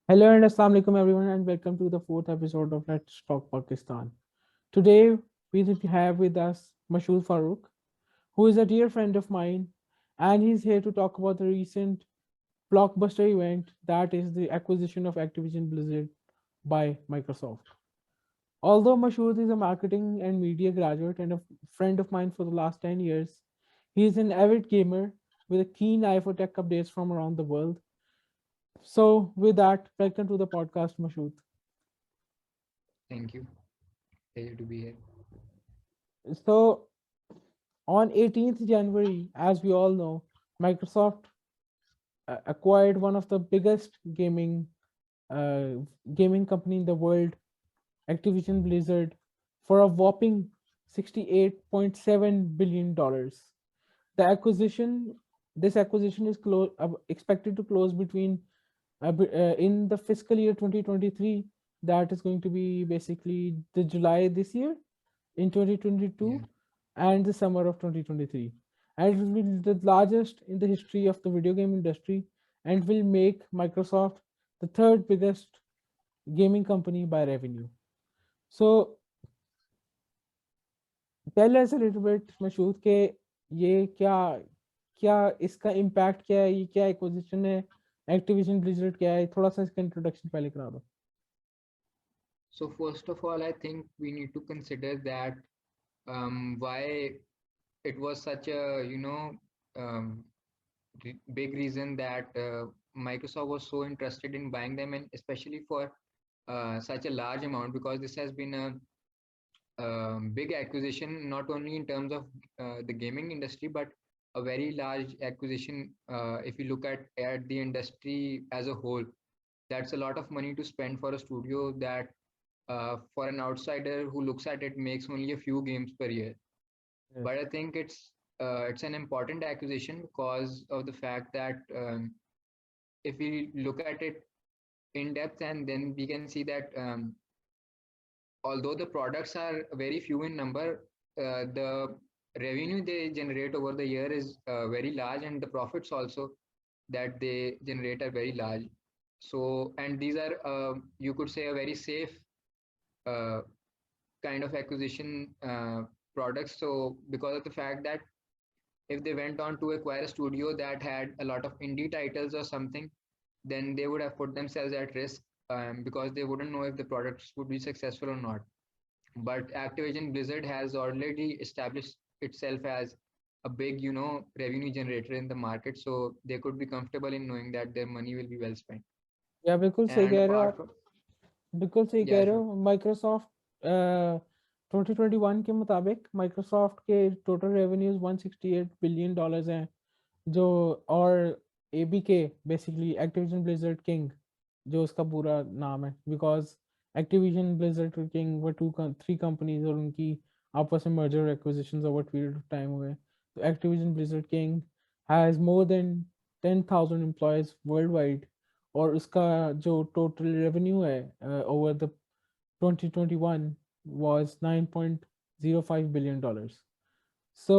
Hello and Assalamualaikum everyone and welcome to the fourth episode of Let's Talk Pakistan. Today we have with us Mashhood Farooque, who is a dear friend of mine, and he's here to talk about the recent blockbuster event that is the acquisition of Activision Blizzard by Microsoft. Although Mashhood is a marketing and media graduate and a friend of mine for the last 10 years, he is an avid gamer with a keen eye for tech updates from around the world. So, with that, welcome to the podcast, Mashhood. Thank you. Pleasure to be here. So, on 18th January, as we all know, Microsoft acquired one of the biggest uh, gaming company in the world, Activision Blizzard, for a whopping $68.7 billion. The acquisition, this acquisition is expected to close in the fiscal year 2023. That is going to be basically the July this year in 2022 Yeah. and the summer of 2023, and it will be the largest in the history of the video game industry and will make Microsoft the third biggest gaming company by revenue. So tell us a little bit, Mashhood के ये क्या क्या इसका impact क्या है, ये क्या acquisition है, एक्टिविजन ब्लिजर्ड क्या है, थोड़ा सा इसका इंट्रोडक्शन पहले करा दो. So first of all, I think we need to consider that why it was such a um, big reason that Microsoft was so interested in buying them, and especially for such a large amount, because this has been a big acquisition, not only in terms of the gaming industry, but a very large acquisition. If you look at the industry as a whole, that's a lot of money to spend for a studio that for an outsider who looks at it makes only a few games per year. Yes. But I think it's an important acquisition because of the fact that if we look at it in depth, and then we can see that although the products are very few in number, the revenue they generate over the year is very large, and the profits also that they generate are very large. So, and these are you could say a very safe uh, kind of acquisition products. So, because of the fact that if they went on to acquire a studio that had a lot of indie titles or something, then they would have put themselves at risk because they wouldn't know if the products would be successful or not. But Activision Blizzard has already established itself as a big, revenue generator in the market. So they could be comfortable in knowing that their money will be well spent. या बिल्कुल सही And कह रहे हो apart आप. from, बिल्कुल सही कह yeah, रहे sure. हो. माइक्रोसॉफ्ट 2021 के मुताबिक माइक्रोसॉफ्ट के टोटल रेवेन्यूज $168 बिलियन हैं, जो और ABK basically Activision blizzard king, जो उसका पूरा नाम है, because Activision blizzard king were three companies और उनकी आपस में merger acquisitions over period of time हुए. तो Activision blizzard king has more than 10,000 employees world wide, और उसका जो टोटल रेवेन्यू है over the 2021 was $9.05 billion. So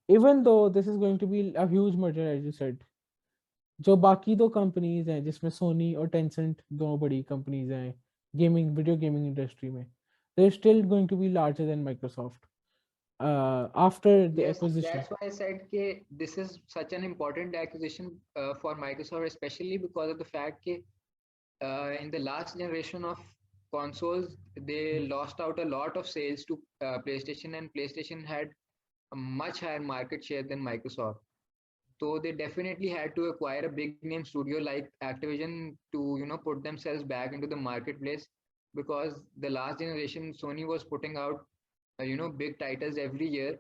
even though this is going to be a huge merger, as you said, जो बाकी दो companies हैं जिसमें सोनी और टेंसेंट दो बड़ी कंपनीज हैं गेमिंग वीडियो गेमिंग इंडस्ट्री में, they're still going to be larger than Microsoft after the Yes, acquisition. that's why I said this is such an important acquisition for Microsoft, especially because of the fact that in the last generation of consoles, they lost out a lot of sales to PlayStation, and PlayStation had a much higher market share than Microsoft. So they definitely had to acquire a big name studio like Activision to put themselves back into the marketplace, because the last generation Sony was putting out big titles every year,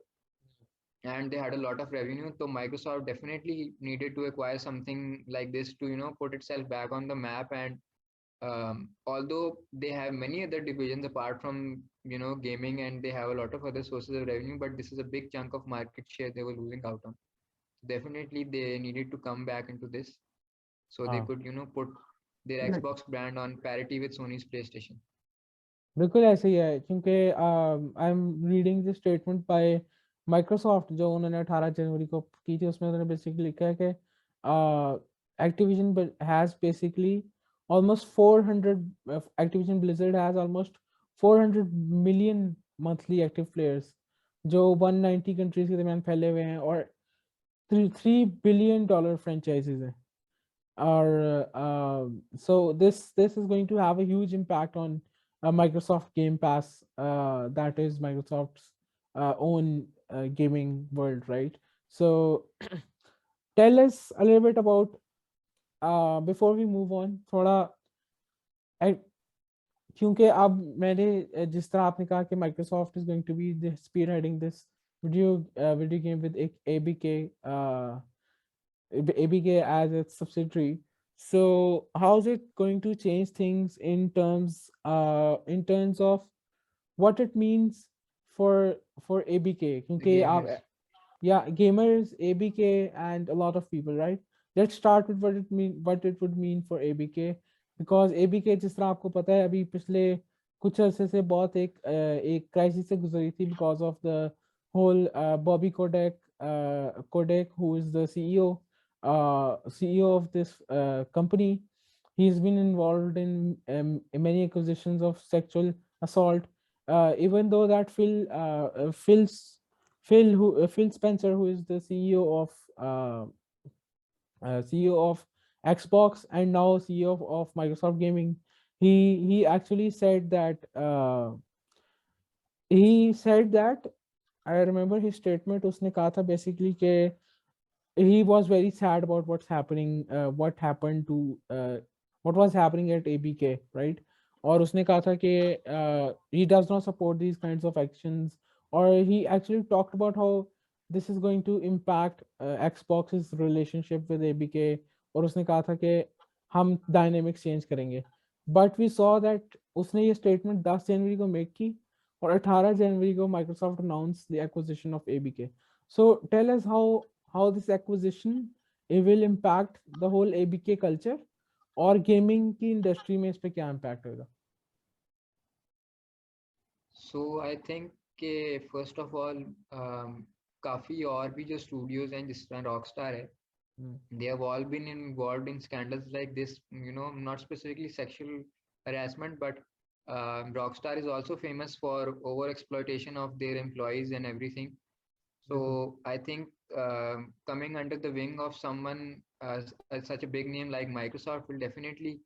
and they had a lot of revenue. So Microsoft definitely needed to acquire something like this to put itself back on the map. And although they have many other divisions apart from gaming, and they have a lot of other sources of revenue, but this is a big chunk of market share they were losing out on. Definitely they needed to come back into this so they हाँ, could put their Xbox brand on parity with Sony's PlayStation. बिल्कुल ऐसे ही है, क्योंकि I am reading this statement by Microsoft जो उन्होंने 18 जनवरी को की थी. उसमें उन्होंने बेसिकली लिखा है कि Has basically almost 400. Activision Blizzard has almost 400 million monthly active players, जो 190 कंट्रीज के दरमियान फैले हुए हैं, और $3 billion franchises हैं. Or so this is going to have a huge impact on Microsoft Game Pass, that is Microsoft's own gaming world, right? So tell us a little bit about, before we move on, थोड़ा I- क्योंकि अब मैंने जिस तरह आपने कहा कि Microsoft is going to be spearheading this video game with ABK, ABK as its subsidiary. So how is it going to change things in terms of what it means for ABK? The क्योंकि आप, gamers. yeah, gamers, ABK, and a lot of people, right? Let's start with what it would mean for ABK, because ABK, जिस तरह आपको पता है, अभी पिछले कुछ अरसे से बहुत एक क्राइसिस से गुजरी थी because of the whole Bobby Kotick, who is the CEO of this company. He's been involved in many accusations of sexual assault. Even though that Phil Spencer, who is the CEO of Xbox and now CEO of Microsoft Gaming, he actually said that he said that I remember his statement. उसने कहा था basically कि he was very sad about what was happening at ABK, right? और उसने कहा था कि he does not support these kinds of actions, or he actually talked about how this is going to impact Xbox's relationship with ABK, और उसने कहा था कि हम dynamics change करेंगे. But we saw that उसने ये statement 10 जनवरी को make की, और 18 जनवरी को Microsoft announced the acquisition of ABK. So tell us how this acquisition it will impact the whole ABK culture, और गेमिंग की इंडस्ट्री में इस पे क्या इम्पैक्ट होगा? So I think कि first of all काफी और भी जो studios हैं जिस तरह Rockstar है, they have all been involved in scandals like this, not specifically sexual harassment, but Rockstar is also famous for over exploitation of their employees and everything. So I think coming under the wing of someone such a big name like Microsoft will definitely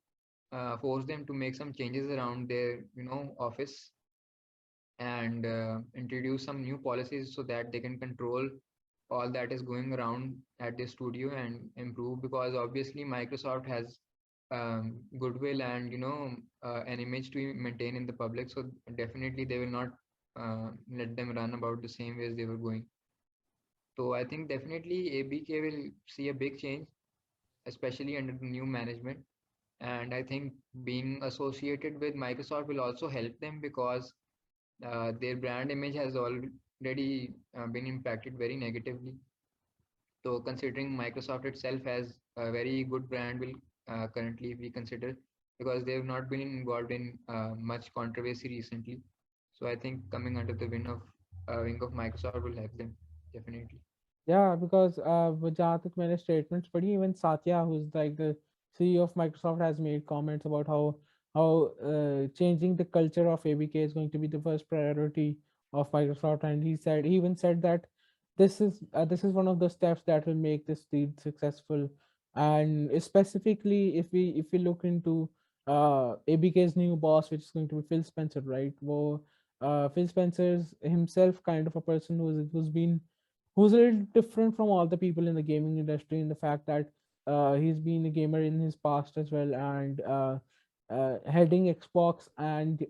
force them to make some changes around their office and introduce some new policies so that they can control all that is going around at the studio and improve, because obviously Microsoft has goodwill and an image to maintain in the public, so definitely they will not let them run about the same way as they were going. So I think definitely ABK will see a big change, especially under the new management. And I think being associated with Microsoft will also help them because their brand image has already been impacted very negatively. So considering Microsoft itself has a very good brand, will currently, if we consider, because they have not been involved in much controversy recently. So I think coming under the wing of Microsoft will help them definitely. Yeah, because जहाँ तक मैंने statements पढ़ी, even Satya, who's like the CEO of Microsoft, has made comments about how changing the culture of ABK is going to be the first priority of Microsoft, and he even said that this is one of the steps that will make this deal successful, and specifically if we look into ABK's new boss, which is going to be Phil Spencer, right? वो Phil Spencer's himself kind of a person who's a little different from all the people in the gaming industry, in the fact that he's been a gamer in his past as well, and heading Xbox, and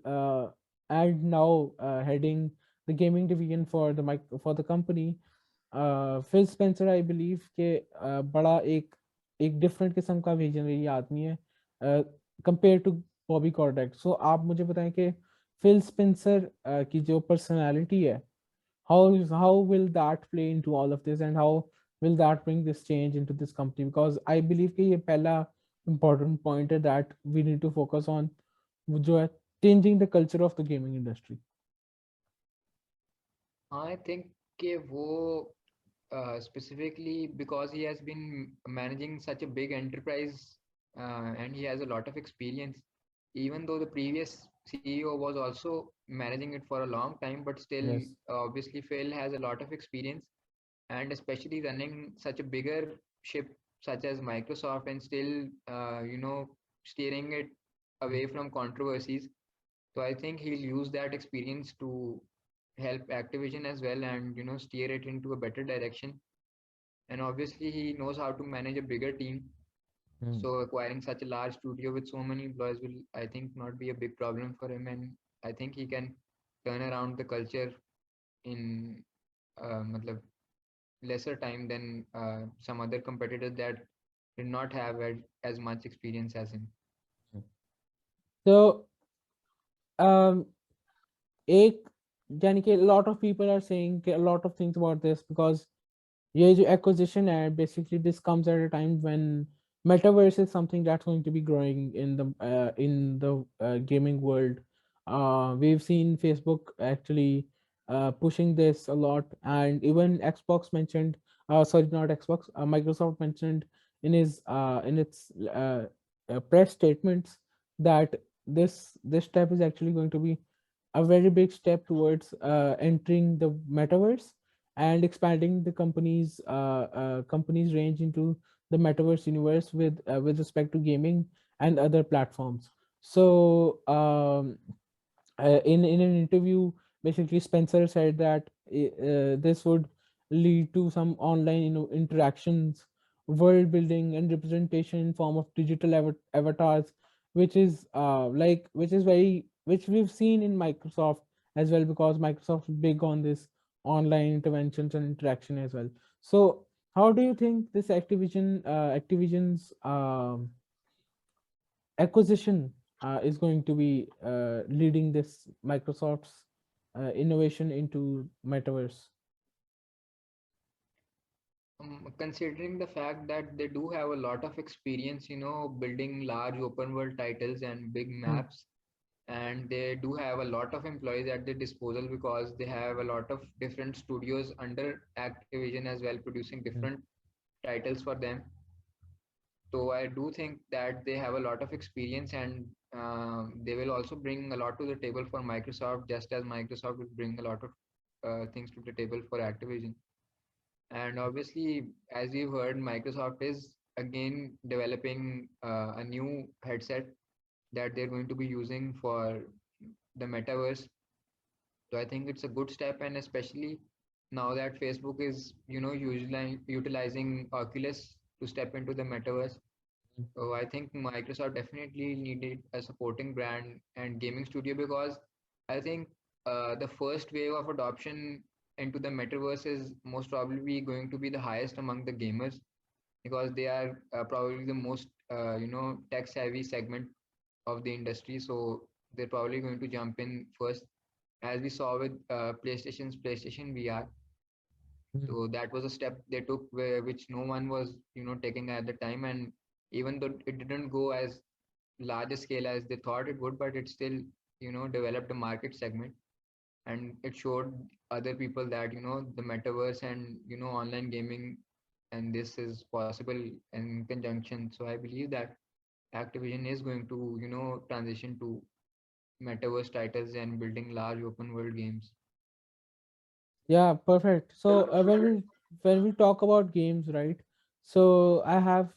now heading the gaming division for the company. Phil Spencer, I believe के बड़ा एक different किस्म का visionary आदमी है compare to Bobby कॉर्डेक. सो आप मुझे बताएं कि फिल स्पेंसर की जो पर्सनालिटी है, how will that play into all of this, and how will that bring this change into this company? Because I believe कि ये पहला important point है that we need to focus on, जो है changing the culture of the gaming industry. I think कि वो specifically because he has been managing such a big enterprise and he has a lot of experience. Even though the previous CEO was also managing it for a long time, but still, Yes. obviously, Phil has a lot of experience, and especially running such a bigger ship such as Microsoft and still, steering it away from controversies. So I think he'll use that experience to help Activision as well and steer it into a better direction. And obviously he knows how to manage a bigger team. Mm. So acquiring such a large studio with so many employees will, I think, not be a big problem for him. And I think he can turn around the culture in matlab, lesser time than some other competitors that did not have as much experience as him. So, um, एक यानी कि a lot of people are saying a lot of things about this because ये जो acquisition है, basically this comes at a time when metaverse is something that's going to be growing in the gaming world. We've seen Facebook actually pushing this a lot, and even Xbox mentioned, sorry, not Xbox, Microsoft mentioned in its press statements that this step is actually going to be a very big step towards entering the metaverse and expanding the company's range into the metaverse universe with respect to gaming and other platforms. So in an interview, basically Spencer said that this would lead to some online interactions, world building, and representation in form of digital avatars, which is very which we've seen in Microsoft as well, because Microsoft is big on this online interventions and interaction as well. So how do you think this Activision's acquisition is going to be leading this Microsoft's innovation into metaverse? Considering the fact that they do have a lot of experience, building large open world titles and big Hmm. maps, and they do have a lot of employees at their disposal because they have a lot of different studios under Activision as well, producing Hmm. different titles for them. So I do think that they have a lot of experience, and they will also bring a lot to the table for Microsoft, just as Microsoft will bring a lot of things to the table for Activision. And obviously, as we've heard, Microsoft is again developing a new headset that they're going to be using for the metaverse. So I think it's a good step, and especially now that Facebook is, utilizing Oculus to step into the metaverse. So I think Microsoft definitely needed a supporting brand and gaming studio because I think the first wave of adoption into the metaverse is most probably going to be the highest among the gamers because they are probably the most tech savvy segment of the industry. So they're probably going to jump in first, as we saw with PlayStation's PlayStation VR. Hmm. So that was a step they took which no one was taking at the time, and even though it didn't go as large a scale as they thought it would, but it still developed a market segment, and it showed other people that the metaverse and online gaming and this is possible in conjunction. So I believe that Activision is going to transition to metaverse titles and building large open world games. Yeah, perfect. So when we talk about games, right? So I have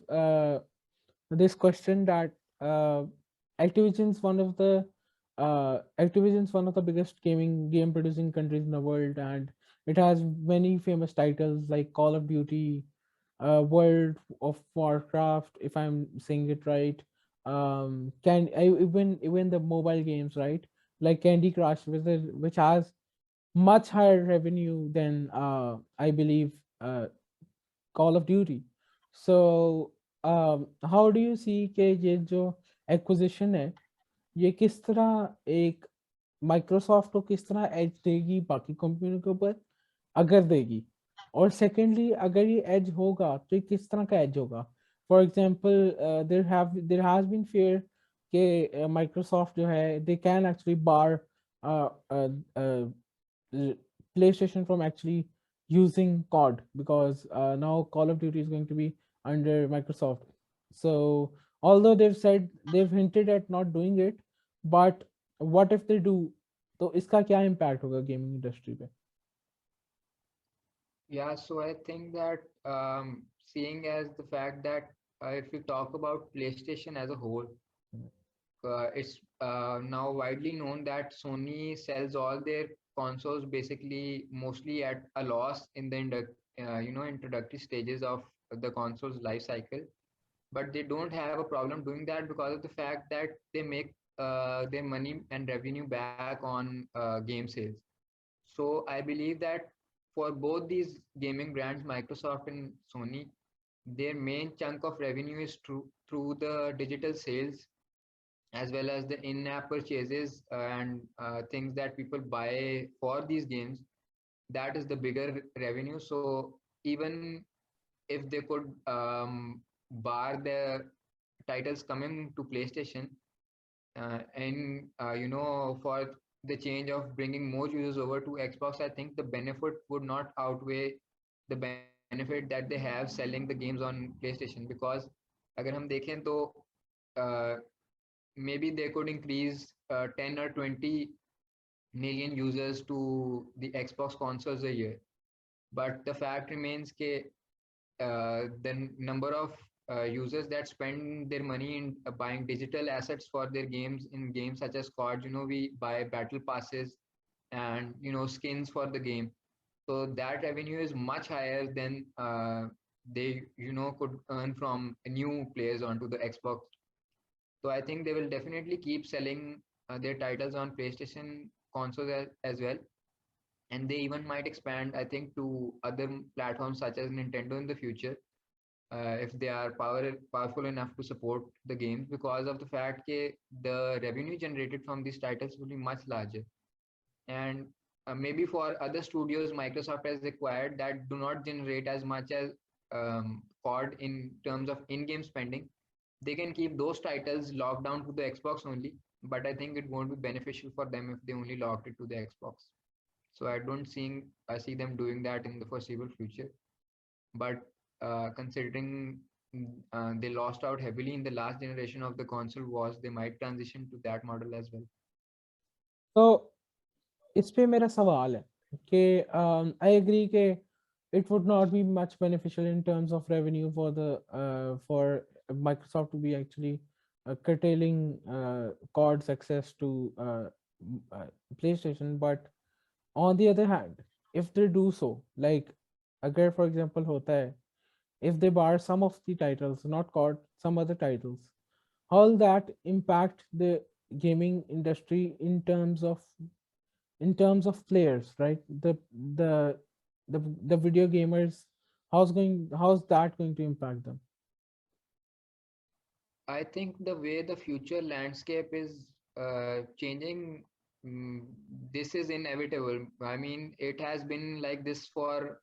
this question that uh, Activision's one of the biggest game producing countries in the world, and it has many famous titles like Call of Duty, World of Warcraft, if I'm saying it right. Even the mobile games, right? Like Candy Crush, which has much higher revenue than I believe Call of Duty. So how do you see कि ये जो acquisition है, ये किस तरह एक Microsoft को किस तरह एज देगी बाकी कंपनियों के ऊपर, अगर देगी, और सेकेंडली अगर ये एज होगा तो ये किस तरह का एज होगा? For example there has been fair कि माइक्रोसॉफ्ट जो है they can actually bar PlayStation from actually using COD, because now Call of Duty is going to be under Microsoft. So although they've said, they've hinted at not doing it, but what if they do? तो इसका क्या impact होगा gaming industry पे? Yeah, so I think that seeing as the fact that if we talk about PlayStation as a whole, it's now widely known that Sony sells all their consoles basically mostly at a loss in the introductory stages of the console's life cycle. But they don't have a problem doing that because of the fact that they make their money and revenue back on game sales. So I believe that for both these gaming brands, Microsoft and Sony, their main chunk of revenue is through the digital sales as well as the in-app purchases and things that people buy for these games. That is the bigger revenue. So even if they could bar the titles coming to PlayStation, and for the change of bringing more users over to Xbox, I think the benefit would not outweigh the benefit that they have selling the games on PlayStation, because अगर हम देखें तो uh, maybe they could increase 10 or 20 million users to the Xbox consoles a year. But the fact remains that the number of users that spend their money in buying digital assets for their games in games such as COD, we buy battle passes and skins for the game. So that revenue is much higher than they could earn from new players onto the Xbox. So I think they will definitely keep selling their titles on PlayStation consoles as well, and they even might expand, I think, to other platforms such as Nintendo in the future, if they are powerful enough to support the games, because of the fact that the revenue generated from these titles will be much larger. And maybe for other studios Microsoft has acquired that do not generate as much as COD in terms of in-game spending, they can keep those titles locked down to the Xbox only. But I think it won't be beneficial for them if they only locked it to the Xbox. So I see them doing that in the foreseeable future. But considering they lost out heavily in the last generation of the console wars, they might transition to that model as well. So इस पे मेरा सवाल है कि I agree कि it would not be much beneficial in terms of revenue for the for Microsoft to be actually curtailing COD's access to PlayStation. But on the other hand, if they do so, like अगर for example होता है, if they bar some of the titles, not COD, some other titles, how will that impact the gaming industry in terms of players, right? The the video gamers, how's that going to impact them? I think the way the future landscape is changing, mm, this is inevitable. I mean, it has been like this for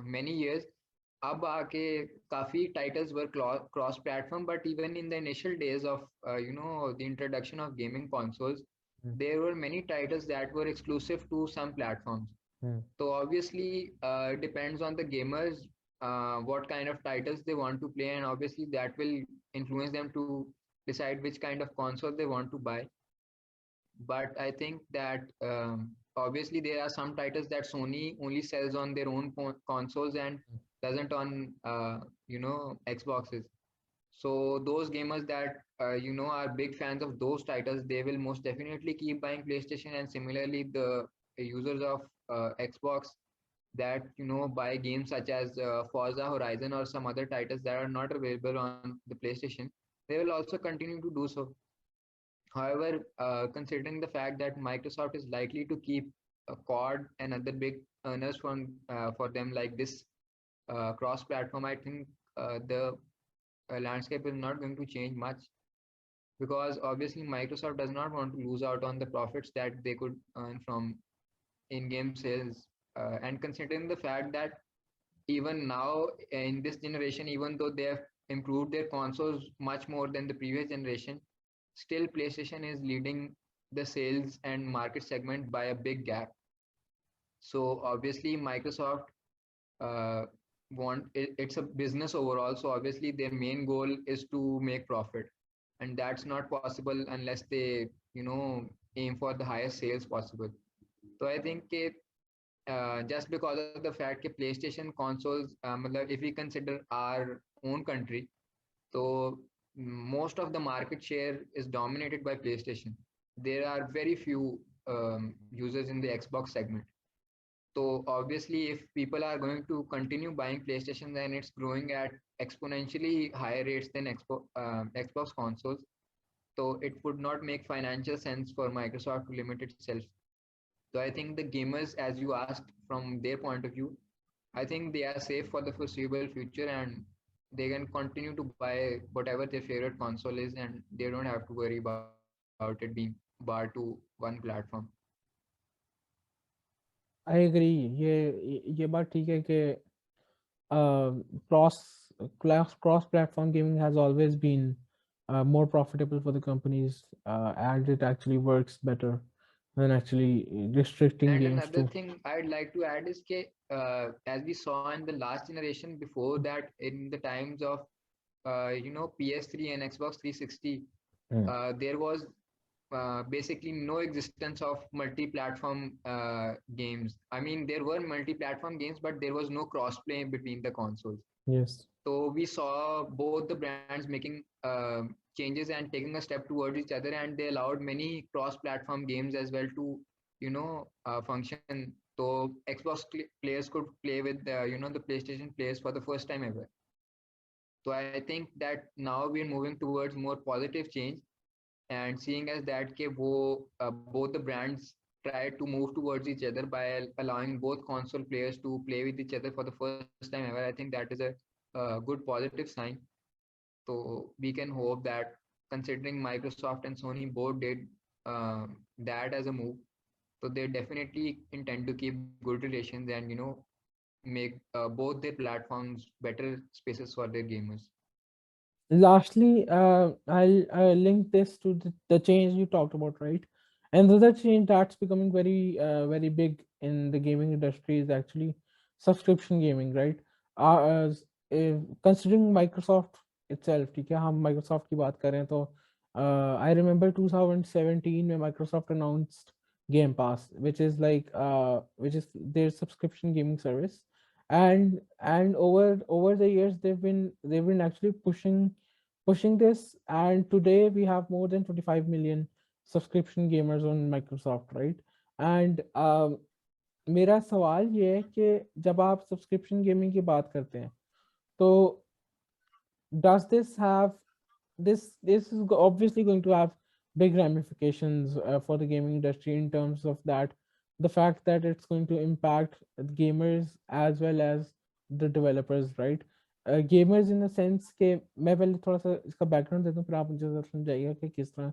many years. अब आके काफी titles were cross platform, but even in the initial days of the introduction of gaming consoles, Hmm. there were many titles that were exclusive to some platforms. Hmm. So obviously, it depends on the gamers what kind of titles they want to play, and obviously that will influence them to decide which kind of console they want to buy. But I think that obviously there are some titles that Sony only sells on their own consoles and doesn't on Xboxes. So those gamers that are big fans of those titles, they will most definitely keep buying PlayStation, and similarly the users of Xbox that buy games such as Forza Horizon or some other titles that are not available on the PlayStation, they will also continue to do so. However, considering the fact that Microsoft is likely to keep COD and other big earners for them like this cross-platform, I think the landscape is not going to change much, because obviously Microsoft does not want to lose out on the profits that they could earn from in-game sales. And considering the fact that even now in this generation, even though they have improved their consoles much more than the previous generation, still PlayStation is leading the sales and market segment by a big gap. So obviously Microsoft uh, it's a business overall, so obviously their main goal is to make profit, and that's not possible unless they aim for the highest sales possible. So I think just because of the fact that PlayStation consoles, matlab, if we consider our own country, so most of the market share is dominated by PlayStation. There are very few users in the Xbox segment. So obviously, if people are going to continue buying PlayStation, then it's growing at exponentially higher rates than Xbox consoles. So it would not make financial sense for Microsoft to limit itself. So I think the gamers, as you asked from their point of view, I think they are safe for the foreseeable future, and they can continue to buy whatever their favorite console is, and they don't have to worry about it being barred to one platform. I agree. ये बात ठीक है कि cross cross platform gaming has always been more profitable for the companies, and it actually works better than actually restricting And games another to. thing I'd like to add is that as we saw in the last generation, before that, in the times of PS3 and Xbox 360, Mm. there was basically no existence of multi-platform games. I mean, there were multi-platform games, but there was no cross-play between the consoles. Yes. So we saw both the brands making changes and taking a step towards each other, and they allowed many cross-platform games as well to, function. So players could play with the PlayStation players for the first time ever. So I think that now we're moving towards more positive change, and seeing as that both the brands try to move towards each other by allowing both console players to play with each other for the first time ever. I think that is a good positive sign. So we can hope that, considering Microsoft and Sony both did that as a move, so they definitely intend to keep good relations and make both their platforms better spaces for their gamers. Lastly, I'll link this to the change you talked about, right? And the other change that's becoming very big in the gaming industry is actually subscription gaming, right? Considering Microsoft itself, ठीक है, हम Microsoft की बात करें तो I remember 2017 when Microsoft announced Game Pass, which is their subscription gaming service, and over the years they've been actually pushing this, and today we have more than 25 million subscription gamers on Microsoft, right? And मेरा सवाल ये है कि जब आप subscription gaming की बात करते हैं तो does this have this is obviously going to have big ramifications for the gaming industry in terms of that the fact that it's going to impact gamers as well as the developers, right? Gamers in the sense कि मैं पहले थोड़ा सा इसका background देता हूँ फिर आप मुझे ज़रा समझाइएगा कि किस तरह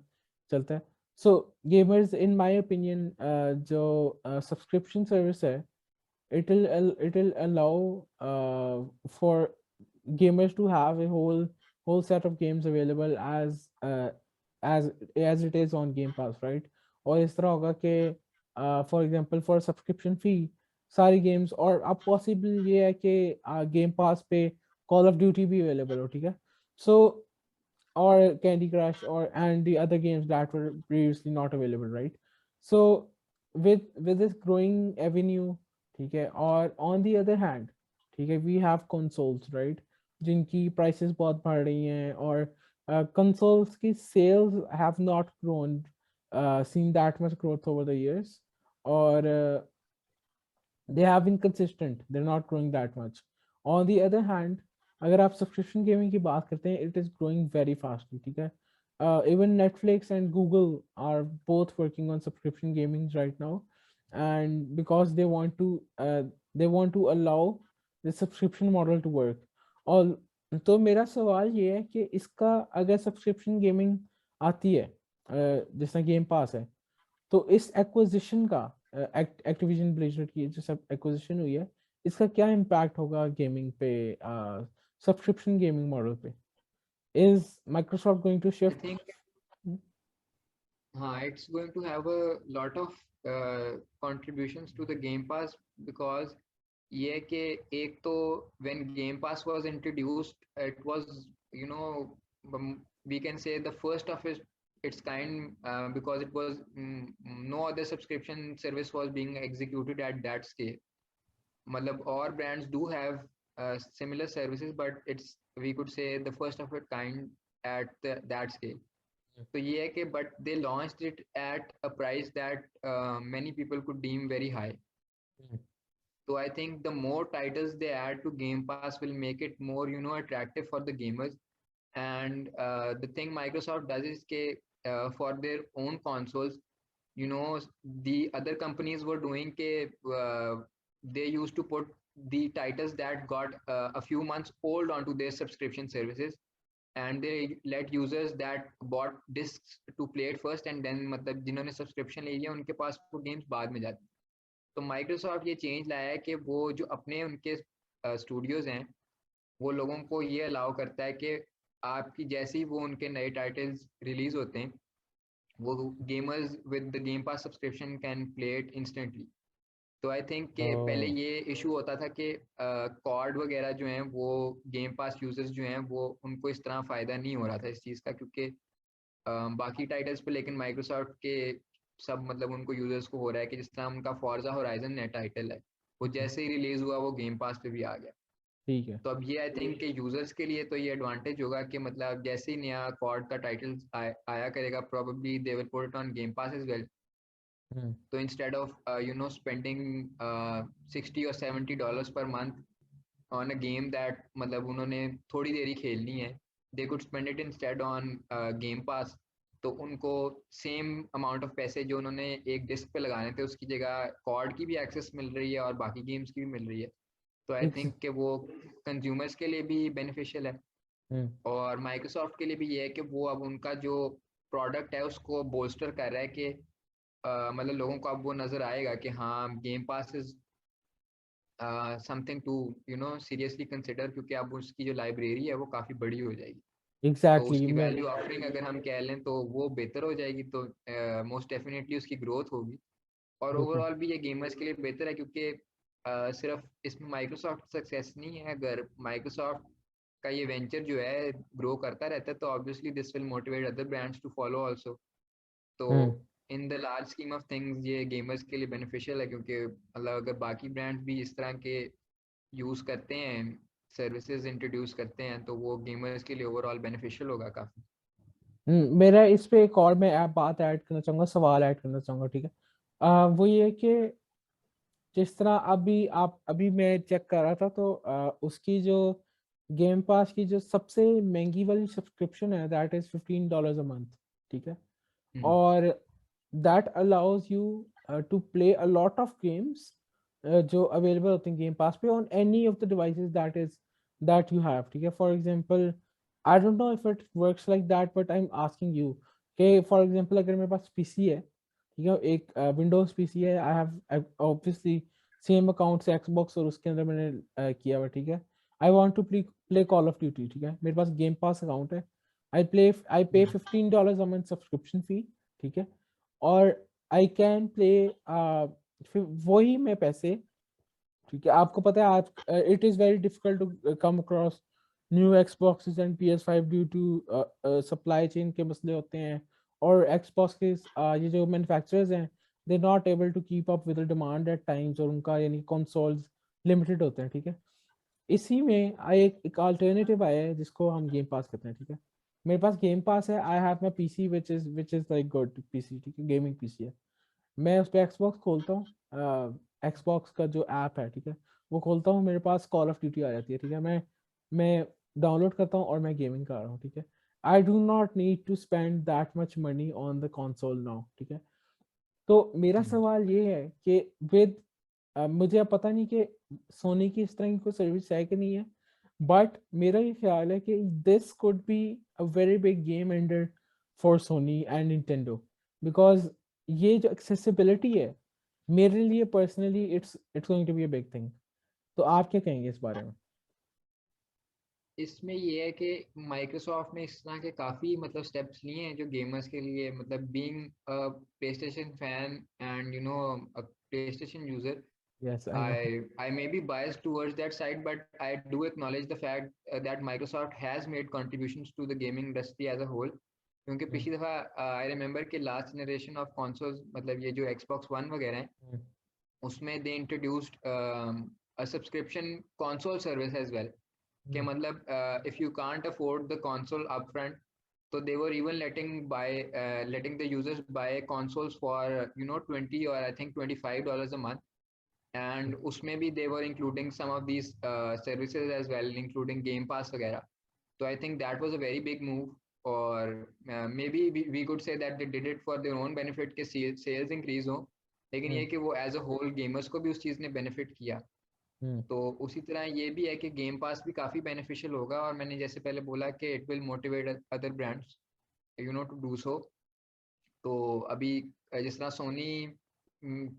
चलता है. So gamers in my opinion, जो subscription service है, it'll allow for gamers to have a whole set of games available as it is on Game Pass, right? और इस तरह होगा कि for example for subscription fee सारी games, और अब possible ये है कि Game Pass पे Call of Duty भी available हो, ठीक है? So or Candy Crush or and the other games that were previously not available, right? So with this growing avenue, ठीक है, और on the other hand, ठीक है, we have consoles, right? जिनकी prices बहुत बढ़ रही हैं, और consoles की sales have not grown, seen that much growth over the years, or they have been consistent, they're not growing that much. On the other hand, अगर आप subscription gaming की बात करते हैं, it is growing very fastly, ठीक है? Even Netflix and Google are both working on subscription gaming right now, and because they want to allow the subscription model to work. और तो मेरा सवाल ये है कि इसका अगर सब्सक्रिप्शन गेमिंग आती है, जिस तरह गेम पास है, तो इस एक्विजिशन का एक्टिविजन ब्लिजर्ड की जो सब एक्विजिशन हुई है, इसका क्या इम्पैक्ट होगा गेमिंग पे, सब्सक्रिप्शन गेमिंग मॉडल पे? Is Microsoft going to I shift? think it's going to have a lot of contributions to the Game Pass, because ये है कि एक तो when Game Pass was introduced, it was, you know, we can say the first of its kind, because it was no other subscription service was being executed at that scale. मतलब और brands do have similar services, but it's, we could say, the first of its kind at that scale. तो ये है कि but they launched it at a price that many people could deem very high. So I think the more titles they add to Game Pass will make it more, you know, attractive for the gamers. And the thing Microsoft does is that for their own consoles, you know, the other companies were doing they used to put the titles that got a few months old onto their subscription services, and they let users that bought discs to play it first, and then मतलब जिन्होंने subscription ले लिया उनके पास वो games बाद में जाते हैं. तो माइक्रोसॉफ्ट ये चेंज लाया है कि वो जो अपने उनके स्टूडियोज हैं वो लोगों को ये अलाउ करता है कि आपकी जैसे ही वो उनके नए टाइटल्स रिलीज होते हैं वो gamers with the game pass subscription can play it instantly. तो आई थिंक कि पहले Oh, ये इशू होता था कि कॉर्ड वगैरह जो हैं वो गेम पास यूजर्स जो हैं वो उनको इस तरह फ़ायदा नहीं हो रहा था इस चीज़ का, क्योंकि बाकी टाइटल्स पे लेकिन माइक्रोसॉफ्ट के सब मतलब उनको यूजर्स को हो रहा है कि जिस तरह उनका फॉर्जा होराइजन नया टाइटल है वो जैसे ही रिलीज हुआ वो गेम पास पे भी आ गया. ठीक है. तो अब ये आई थिंक कि यूजर्स के लिए तो ये एडवांटेज होगा कि मतलब जैसे ही नया कॉर्ड का टाइटल आया करेगा probably they will put it on game pass as well. Hmm. तो instead of you know spending $60 or $70 पर month on a game that मतलब उन्होंने थोड़ी देर ही खेलनी है, they could spend it instead on game pass. तो उनको सेम अमाउंट ऑफ पैसे जो उन्होंने एक डिस्क पे लगाने थे उसकी जगह कॉर्ड की भी एक्सेस मिल रही है और बाकी गेम्स की भी मिल रही है. तो आई एक थिंक कि वो कंज्यूमर्स के लिए भी बेनिफिशियल है हम्म. और माइक्रोसॉफ्ट के लिए भी ये है कि वो अब उनका जो प्रोडक्ट है उसको बोल्स्टर कर रहा है कि मतलब लोगों को अब वो नज़र आएगा कि हाँ game pass is something to you know seriously consider, क्योंकि अब उसकी जो लाइब्रेरी है वो काफ़ी बड़ी हो जाएगी. तो एग्जैक्टली उसकी मैं. वैल्यू ऑफरिंग अगर हम कह लें तो वो बेहतर हो जाएगी, तो मोस्ट डेफिनेटली उसकी ग्रोथ होगी. और बिल्कुल. ओवरऑल भी ये गेमर्स के लिए बेहतर है क्योंकि सिर्फ इसमें माइक्रोसॉफ्ट सक्सेस नहीं है, अगर माइक्रोसॉफ्ट का ये वेंचर जो है ग्रो करता रहता है तो obviously this will motivate other brands to follow also. तो hmm. In the large scheme of things ये गेमर्स के लिए बेनिफिशियल है, क्योंकि मतलब अगर बाकी ब्रांड्स भी इस तरह के यूज़ करते हैं सर्विसेज इंट्रोड्यूस करते हैं तो वो गेमर्स के लिए ओवरऑल बेनिफिशियल होगा काफ़ी. मेरा इस पे एक और मैं ऐप बात ऐड करना चाहूंगा, सवाल ऐड करना चाहूंगा, ठीक है. वो ये कि जिस तरह अभी मैं चेक कर रहा था तो उसकी जो गेम पास की जो सबसे महंगी वाली सब्सक्रिप्शन है दैट इज $15 अ मंथ, ठीक है. हम्म. और that allows you to play a lot of games जो अवेलेबल होते हैं गेम पास पे on any of the devices that you have, ठीक है. For example I don't know if it works like that but I am asking you कि for example अगर मेरे पास PC है, ठीक है, एक विंडोज पीसी है, I have obviously same account से एक्सबॉक्स और उसके अंदर मैंने किया हुआ, ठीक है. I want to play Call of Duty, ठीक है. मेरे पास गेम पास अकाउंट है. आई पे $15 अ मंथ सब्सक्रिप्शन फी, ठीक है. और आई कैन प्ले वही मैं पैसे, ठीक है. आपको पता है आज it is very difficult to come across new Xboxes and PS5 due to supply chain के मसले होते हैं. और एक्सबॉक्स के ये जो मैन्युफैक्चरर्स हैं they not able to keep up with the demand at times, और उनका यानी कंसोल्स लिमिटेड होते हैं, ठीक है. इसी में एक अल्टरनेटिव आया है जिसको हम गेम पास कहते हैं, ठीक है. मेरे पास गेम पास है, I have my PC which is like good PC, ठीक है, गेमिंग पीसी है. मैं उस पर एक्सबॉक्स खोलता हूँ, एक्सबॉक्स का जो ऐप है, ठीक है, वो खोलता हूँ, मेरे पास कॉल ऑफ ड्यूटी आ जाती है, ठीक है. मैं डाउनलोड करता हूँ और मैं गेमिंग कर रहा हूँ, ठीक है. I do not need to spend that much money on the console now, ठीक है. तो मेरा सवाल ये है कि विद मुझे अब पता नहीं कि सोनी की इस तरह की कोई सर्विस है कि नहीं है, बट मेरा ये ख्याल है कि this could be a very big game ender for Sony and Nintendo, because ये जो एक्सेसिबिलिटी है मेरे लिए personally it's going to be a big thing. तो आप क्या कहेंगे इस बारे में? इसमें ये है कि माइक्रोसॉफ्ट ने इस तरह के काफ़ी मतलब स्टेप्स लिए हैं जो गेमर्स के लिए मतलब being a PlayStation fan and you know a PlayStation user Yes, I know. I may be biased towards that side, but I do acknowledge the fact that Microsoft has made contributions to the gaming industry as a whole. क्योंकि Mm, पिछली दफा I remember कि last generation of consoles मतलब ये जो Xbox One वगैरह हैं mm, उसमें they introduced a subscription console service as well कि mm, मतलब if you can't afford the console upfront so they were even letting the users buy consoles for 20 or I think $25 a month mm. and उसमें भी they were including some of these services as well including Game Pass वगैरह. So I think that was a very big move or maybe we could say that they did it for their own benefit के sales increase हो लेकिन Mm, ये कि वो as a whole gamers को भी उस चीज़ ने benefit किया. mm. तो उसी तरह ये भी है कि गेम पास भी काफ़ी बेनिफिशियल होगा और मैंने जैसे पहले बोला कि it will motivate other brands to do so. तो अभी जिस तरह सोनी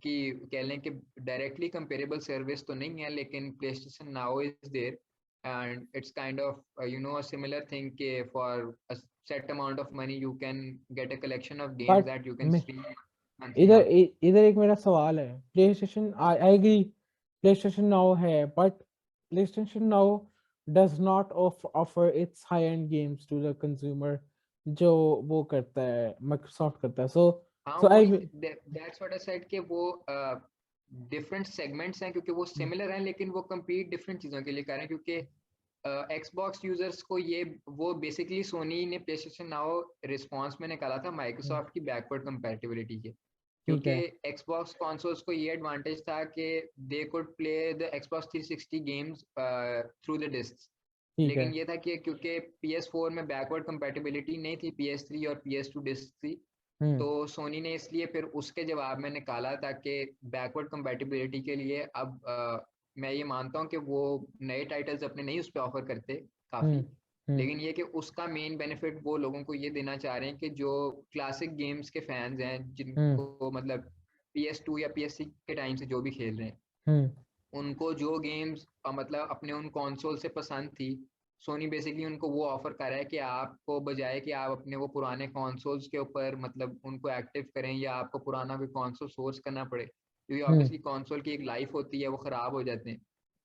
की कह लें कि डायरेक्टली कंपेरेबल सर्विस तो नहीं है लेकिन PlayStation now is there and it's kind of a similar thing के for a set amount of money you can get a collection of games but that you can stream monthly इधर month. इधर एक मेरा सवाल है. PlayStation, I agree, PlayStation now है, but PlayStation now does not offer its high end games to the consumer जो वो करता है, माइक्रोसॉफ्ट करता है. सो हाँ सो वही I that's what I said कि वो डिफरेंट सेगमेंट्स हैं क्योंकि वो सिमिलर हैं लेकिन वो compete डिफरेंट चीज़ों के लिए कर रहे हैं क्योंकि एक्सबॉक्स यूजर्स को ये वो बेसिकली सोनी ने प्ले स्टेशन नाउ रिस्पॉन्स में निकाला था माइक्रोसॉफ्ट की बैकवर्ड कंपैटिबिलिटी के ठीक क्योंकि है. एक्सबॉक्स कंसोल्स को ये एडवांटेज था कि they could play the Xbox 360 games through the disc. ठीक है. लेकिन ये था कि क्योंकि PS4 में बैकवर्ड कंपैटिबिलिटी नहीं थी PS3 और PS2 डिस्क थी हम्म. तो सोनी ने इसलिए फिर उसके जवाब में निकाला ताकि बैकवर्ड कंपैटिबिलिटी के लिए अब मैं ये मानता हूँ कि वो नए टाइटल्स अपने नहीं उस पर ऑफर करते हम्म. काफ़ी हम्म. लेकिन ये कि उसका मेन बेनिफिट वो लोगों को ये देना चाह रहे हैं कि जो क्लासिक गेम्स के फैंस हैं हम्म. जिनको मतलब PS2 या PS3 के टाइम से जो भी खेल रहे हैं हम्म. उनको जो गेम्स मतलब अपने उन कंसोल से पसंद थी सोनी बेसिकली उनको वो ऑफर कर रहा है कि आपको बजाय कि आप अपने वो पुराने कंसोल्स के ऊपर मतलब उनको एक्टिव करें या आपको पुराना कोई कंसोल सोर्स करना पड़े क्योंकि हम्म. ऑब्वियसली कंसोल की एक लाइफ होती है वो ख़राब हो जाते हैं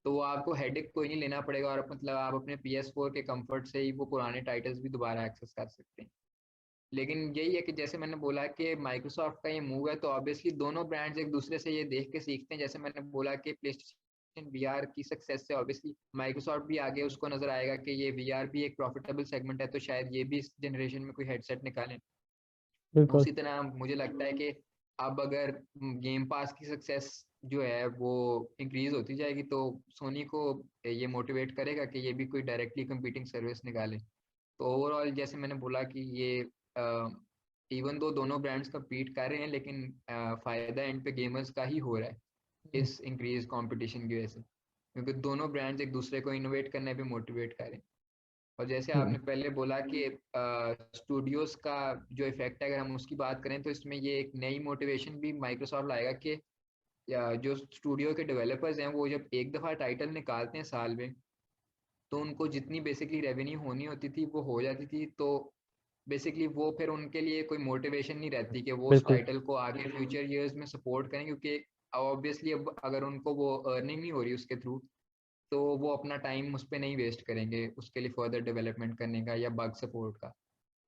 तो वो आपको हेडेक कोई नहीं लेना पड़ेगा और मतलब आप अपने PS4 के कंफर्ट से ही वो पुराने टाइटल्स भी दोबारा एक्सेस कर सकते हैं. लेकिन यही है कि जैसे मैंने बोला कि माइक्रोसॉफ्ट का ये मूव है तो ऑब्वियसली दोनों ब्रांड्स एक दूसरे से ये देख के सीखते हैं जैसे मैंने बोला कि प्ले स्टेशन VR की सक्सेस से ऑब्वियसली माइक्रोसॉफ्ट भी आगे उसको नजर आएगा कि ये VR भी एक प्रॉफिटेबल सेगमेंट है तो शायद ये भी इस जनरेशन में कोई हेडसेट निकालें. बिल्कुल. उसी तरह मुझे लगता है कि अब अगर गेम पास की सक्सेस जो है वो इंक्रीज होती जाएगी तो सोनी को ये मोटिवेट करेगा कि ये भी कोई डायरेक्टली कंपीटिंग सर्विस निकाले. तो ओवरऑल जैसे मैंने बोला कि ये इवन दो दोनों ब्रांड्स compete कर रहे हैं लेकिन फायदा एंड पे गेमर्स का ही हो रहा है हम्म. इस इंक्रीज कंपटीशन की वजह से क्योंकि दोनों ब्रांड्स एक दूसरे को इनोवेट करने पे मोटिवेट कर रहे हैं. और जैसे हम्म. आपने पहले बोला कि स्टूडियोज का जो इफेक्ट है अगर हम उसकी बात करें तो इसमें ये एक नई मोटिवेशन भी माइक्रोसॉफ्ट लाएगा कि जो स्टूडियो के डेवलपर्स हैं वो जब एक दफ़ा टाइटल निकालते हैं साल में तो उनको जितनी बेसिकली रेवेन्यू होनी होती थी वो हो जाती थी तो बेसिकली वो फिर उनके लिए कोई मोटिवेशन नहीं रहती कि वो उस बिल्कुल. टाइटल को आगे फ्यूचर ईयर्स में सपोर्ट करें क्योंकि ऑब्वियसली अब अगर उनको वो अर्निंग नहीं हो रही उसके थ्रू तो वो अपना टाइम उस पर नहीं वेस्ट करेंगे उसके लिए फर्दर डेवलपमेंट करने का या बग सपोर्ट का.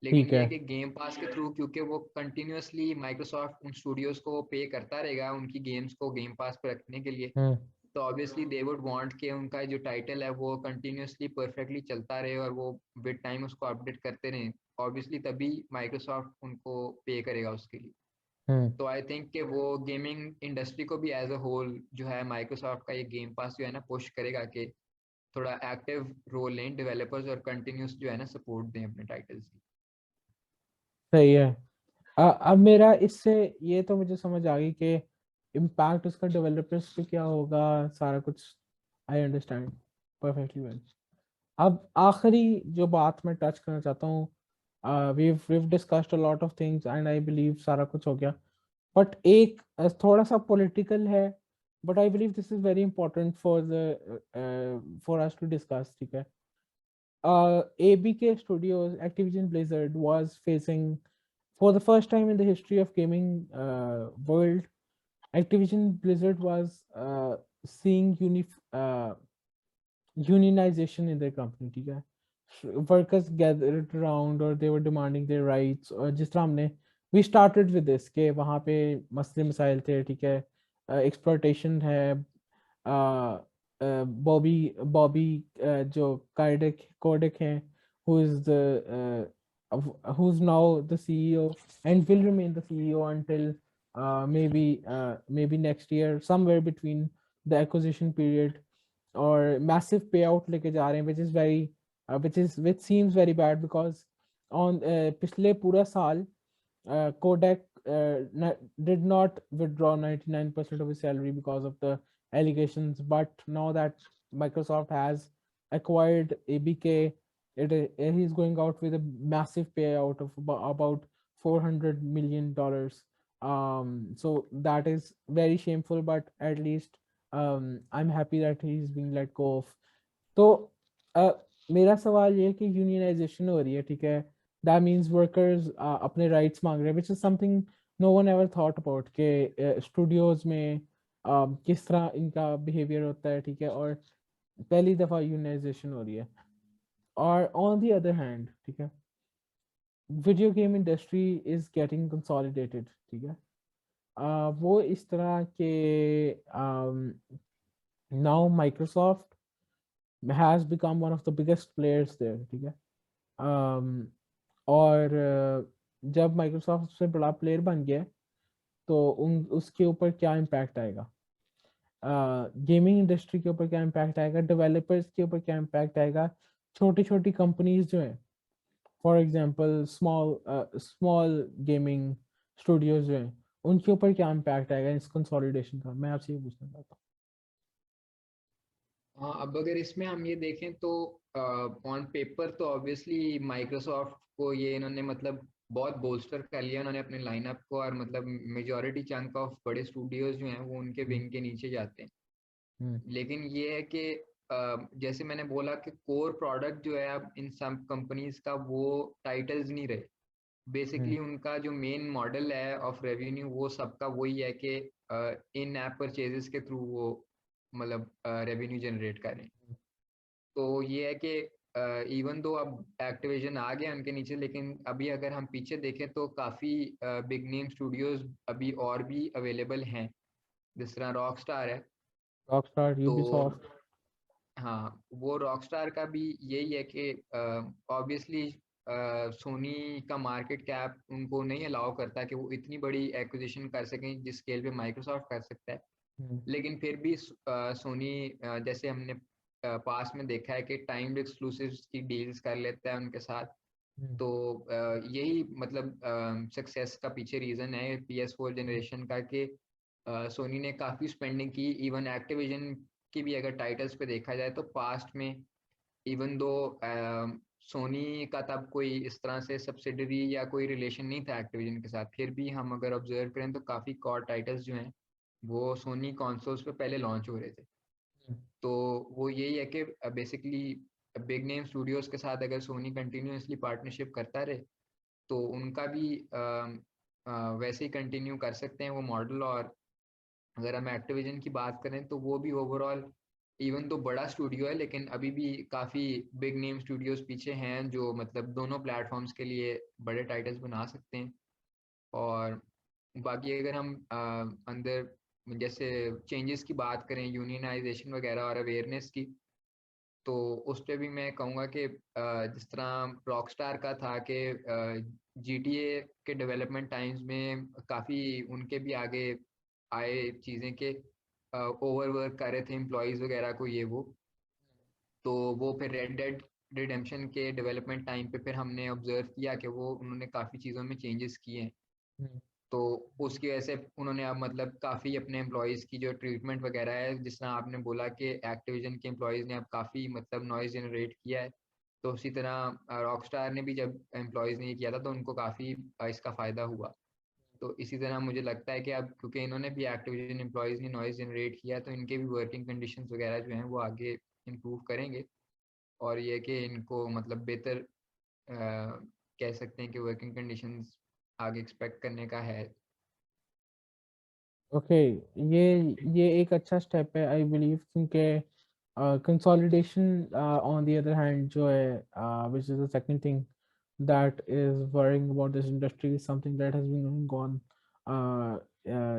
लेकिन ठीक ये है. है कि गेम पास के थ्रू क्योंकि वो कंटिन्यूअसली माइक्रोसॉफ्ट उन स्टूडियोज को पे करता रहेगा उनकी गेम्स को गेम पास पर रखने के लिए हम्म. तो ऑब्वियसली दे वुड वांट कि उनका जो टाइटल है वो कंटिन्यूअसली परफेक्टली चलता रहे और वो विद टाइम उसको अपडेट करते रहें ऑब्वियसली तभी माइक्रोसॉफ्ट उनको पे करेगा उसके लिए. हम्म. तो आई थिंक कि वो गेमिंग इंडस्ट्री को भी एज अ होल जो है माइक्रोसॉफ्ट का ये गेम पास जो है ना पुश करेगा कि थोड़ा एक्टिव रोल लें डेवलपर्स और कंटिन्यूस जो है ना सपोर्ट दें अपने टाइटल्स की. सही है. अब मेरा इससे ये तो मुझे समझ आ गई कि इम्पैक्ट उसका डेवलपर्स पे क्या होगा, सारा कुछ. I understand perfectly well. अब आखिरी जो बात मैं टच करना चाहता हूँ, we've discussed a lot of things and I believe सारा कुछ हो गया, बट एक थोड़ा सा पॉलिटिकल है, but I believe this is very important for us to discuss. ठीक है. ABK Studios, Activision Blizzard was facing, for the first time in the history of gaming world, Activision Blizzard was seeing unionization in their company, ठीक है. Workers gathered around और they were demanding their rights. और जिस तरह हमने we started with this कि वहाँ पे मसले मसाइल थे, ठीक है, exploitation है, बॉबी जो कोडेक हैं, who is who's now the CEO and will remain the CEO until maybe next year, somewhere between the acquisition period, or massive payout लेके जा रहे हैं, which is which seems very bad because on पिछले पूरा साल Kodak did not withdraw 99% of his salary because of the allegations. But now that Microsoft has acquired ABK, he's going out with a massive payout of about $400 million. So that is very shameful, but at least I'm happy that he's being let go of. तो मेरा सवाल ये है कि unionisation हो रही है, ठीक है, that means workers अपने rights मांग रहे हैं, which is something no one ever thought about कि studios में किस तरह इनका behavior होता है, ठीक है, और पहली दफ़ा unionization हो रही है. और on the other hand, ठीक है, video game industry is getting consolidated, ठीक है, वो इस तरह के now Microsoft has become one of the biggest players there, ठीक है. और जब माइक्रोसॉफ्ट सबसे बड़ा प्लेयर बन गया तो उसके ऊपर क्या इम्पैक्ट आएगा, गेमिंग इंडस्ट्री के ऊपर क्या इम्पैक्ट आएगा, डेवलपर्स के ऊपर क्या इम्पैक्ट आएगा, छोटी छोटी कंपनीज जो हैं, for example small gaming studios जो हैं, उनके ऊपर क्या इम्पैक्ट आएगा इस कंसोलिडेशन का, मैं आपसे ये पूछना चाहता हाँ, अब अगर इसमें हम ये देखें तो ऑन पेपर तो ऑब्वियसली माइक्रोसॉफ्ट को ये इन्होंने मतलब बहुत बोल्स्टर कर लिया उन्होंने अपने लाइनअप को, और मतलब मेजॉरिटी चंक ऑफ बड़े स्टूडियोज जो हैं वो उनके हूँ. विंग के नीचे जाते हैं. हम्म, लेकिन ये है कि जैसे मैंने बोला कि कोर प्रोडक्ट जो है अब इन सब कंपनीज का वो टाइटल्स नहीं रहे. हम्म, बेसिकली उनका जो मेन मॉडल है ऑफ रेवेन्यू वो सबका वही है कि इन ऐप परचेजेस के थ्रू वो मतलब रेवेन्यू जनरेट करें. तो ये है कि इवन दो अब एक्टिविजन आ गया उनके नीचे, लेकिन अभी अगर हम पीछे देखें तो काफ़ी बिग नेम स्टूडियोज अभी और भी अवेलेबल हैं, जिस तरह रॉक स्टार है. रॉकस्टार, तो यूबीसॉफ्ट. हाँ, वो रॉकस्टार का भी यही है कि ऑब्वियसली सोनी का मार्केट कैप उनको नहीं अलाउ करता कि वो इतनी बड़ी एक्विजिशन कर सकें जिस स्केल पे माइक्रोसॉफ्ट कर सकता है. हम्म, लेकिन फिर भी सोनी जैसे हमने पास में देखा है कि टाइम्ड एक्सक्लूसिव्स की डील्स कर लेता है उनके साथ. हम्म, तो यही मतलब सक्सेस का पीछे रीज़न है PS4 जनरेशन का कि सोनी ने काफ़ी स्पेंडिंग की. इवन एक्टिविजन की भी अगर टाइटल्स पे देखा जाए तो पास्ट में इवन दो सोनी का तब कोई इस तरह से सब्सिडरी या कोई रिलेशन नहीं था एक्टिविजन के साथ, फिर भी हम अगर ऑब्जर्व करें तो काफ़ी कॉर टाइटल्स जो हैं वो सोनी कंसोल्स पे पहले लॉन्च हो रहे थे. तो वो यही है कि बेसिकली बिग नेम स्टूडियोज के साथ अगर सोनी कंटिन्यूसली पार्टनरशिप करता रहे तो उनका भी वैसे ही कंटिन्यू कर सकते हैं वो मॉडल. और अगर हम एक्टिविजन की बात करें तो वो भी ओवरऑल इवन तो बड़ा स्टूडियो है लेकिन अभी भी काफ़ी बिग नेम स्टूडियोज पीछे हैं जो मतलब दोनों प्लेटफॉर्म्स के लिए बड़े टाइटल्स बना सकते हैं. और बाकी अगर हम अंदर जैसे चेंजेस की बात करें यूनियनाइजेशन वगैरह और अवेयरनेस की, तो उस पर भी मैं कहूँगा कि जिस तरह रॉकस्टार का था कि GTA के डेवलपमेंट टाइम्स में काफ़ी उनके भी आगे आए चीज़ें कि ओवरवर्क कर रहे थे एम्प्लॉयज़ वगैरह को ये वो. तो वो फिर रेड डेड रिडेम्पशन के डेवलपमेंट टाइम पे फिर हमने ऑब्जर्व किया कि वो उन्होंने काफ़ी चीज़ों में चेंजेस किए हैं. हम्म, तो उसकी वजह से उन्होंने अब मतलब काफ़ी अपने एम्प्लॉयज़ की जो ट्रीटमेंट वगैरह है, जिस तरह आपने बोला कि एक्टिविजन के एम्प्लॉयज़ ने अब काफ़ी मतलब नॉइज़ जनरेट किया है, तो उसी तरह रॉकस्टार ने भी जब एम्प्लॉयज़ ने ये किया था तो उनको काफ़ी इसका फ़ायदा हुआ. तो इसी तरह मुझे लगता है कि अब क्योंकि इन्होंने भी एक्टिविजन एम्प्लॉयज़ ने नॉइज़ जनरेट किया तो इनके भी वर्किंग कंडीशंस वगैरह जो हैं वो आगे इम्प्रूव करेंगे. और ये कि इनको मतलब बेहतर कह सकते हैं कि वर्किंग कंडीशंस आगे एक्सपेक्ट करने का है. ओके, ये एक अच्छा स्टेप है आई बिलीव, क्योंकि consolidation on the other hand जो है, which is the second thing that is worrying about this industry, is something that has been going on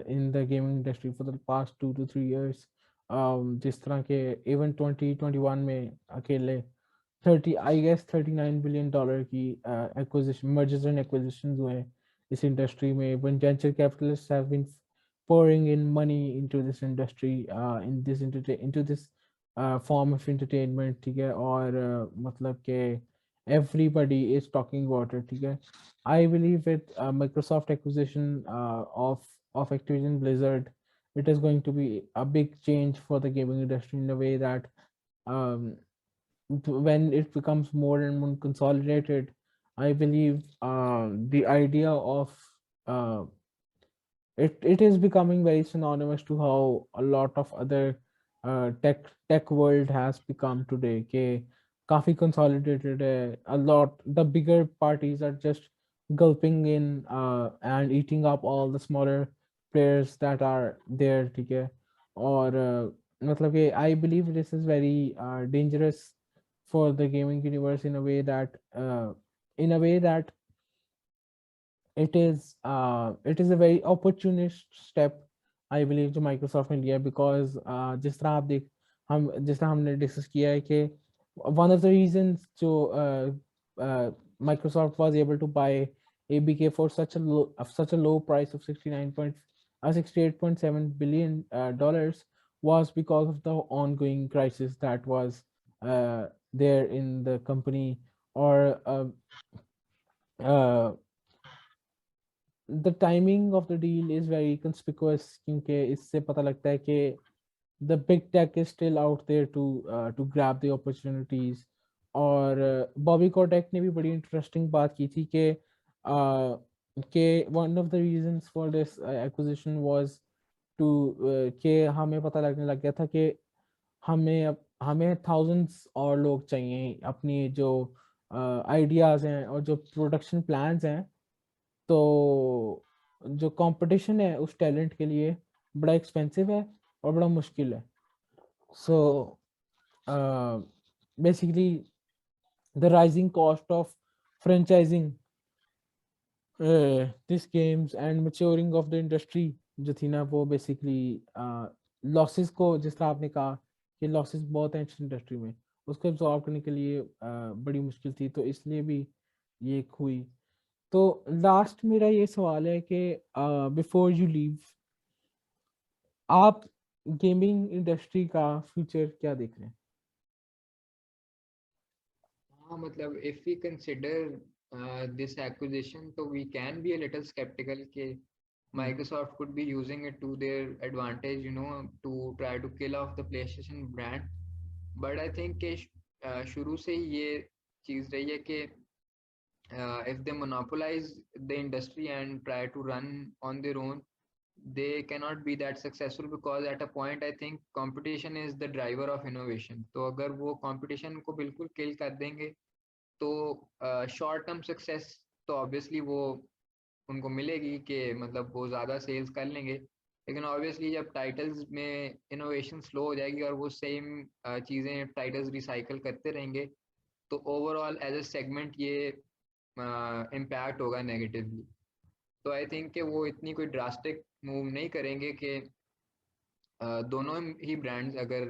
in the gaming industry for the past 2 to 3 years. जिस तरह के even 2021 में अकेले 30 I guess $39 billion की acquisition, mergers and acquisitions हुए इस industry में, when venture capitalists have been pouring in money into this industry, into this form of entertainment, ठीक है, और मतलब कि everybody is talking about it, ठीक है. I believe with Microsoft acquisition of Activision Blizzard, it is going to be a big change for the gaming industry in a way that um, when it becomes more and more consolidated, I believe the idea of uh, it is becoming very synonymous to how a lot of other tech world has become today. के काफी consolidated है, a lot the bigger parties are just gulping in and eating up all the smaller players that are there, ठीक है. और मतलब कि I believe this is very dangerous for the gaming universe in a way that it is a very opportunist step I believe जो Microsoft ने लिया, because जिस तरह हमने डिस्कस किया है कि वन ऑफ द रीजंस जो Microsoft was able to buy ABK for such a low price of 68.7 billion dollars was because of the ongoing crisis that was there in the company, or uh, the timing of the deal is very conspicuous, क्योंकि इससे पता लगता है कि the big tech is still out there to grab the opportunities. और बॉबी कोटेक ने भी बड़ी इंटरेस्टिंग बात की थी कि one of the reasons for this acquisition was to कि हमें पता लगने लग गया था कि हमें thousands और लोग चाहिए अपनी जो आइडियाज़ हैं और जो प्रोडक्शन प्लान्स हैं, तो जो कंपटीशन है उस टैलेंट के लिए बड़ा एक्सपेंसिव है और बड़ा मुश्किल है. So basically the rising cost of franchising this games and maturing of the industry जो थी ना, वो बेसिकली लॉसेस को, जिस तरह आपने कहा कि लॉसेस बहुत हैं इस इंडस्ट्री में, उसको एब्जॉर्व करने के लिए बड़ी मुश्किल थी, तो इसलिए भी ये हुई. तो लास्ट मेरा ये सवाल है कि बिफोर यू लीव, आप गेमिंग इंडस्ट्री का फ्यूचर क्या देख रहे हैं? हाँ मतलब if we consider this acquisition, so we can be a little skeptical कि Microsoft could be using it to their advantage, you know, to try to kill off the PlayStation brand. But I think कि शुरू से ही ये चीज़ रही है कि if they monopolize the industry and try to run on their own, they cannot be that successful, because at a point I think competition is the driver of innovation. तो अगर वो competition को बिल्कुल kill कर देंगे तो short term success तो obviously वो उनको मिलेगी कि मतलब वो ज़्यादा सेल्स कर लेंगे, लेकिन ऑब्वियसली जब टाइटल्स में इनोवेशन स्लो हो जाएगी और वो सेम चीज़ें टाइटल्स रिसाइकल करते रहेंगे, तो ओवरऑल एज अ सेगमेंट ये इम्पैक्ट होगा नेगेटिवली. तो आई थिंक कि वो इतनी कोई ड्रास्टिक मूव नहीं करेंगे कि दोनों ही ब्रांड्स अगर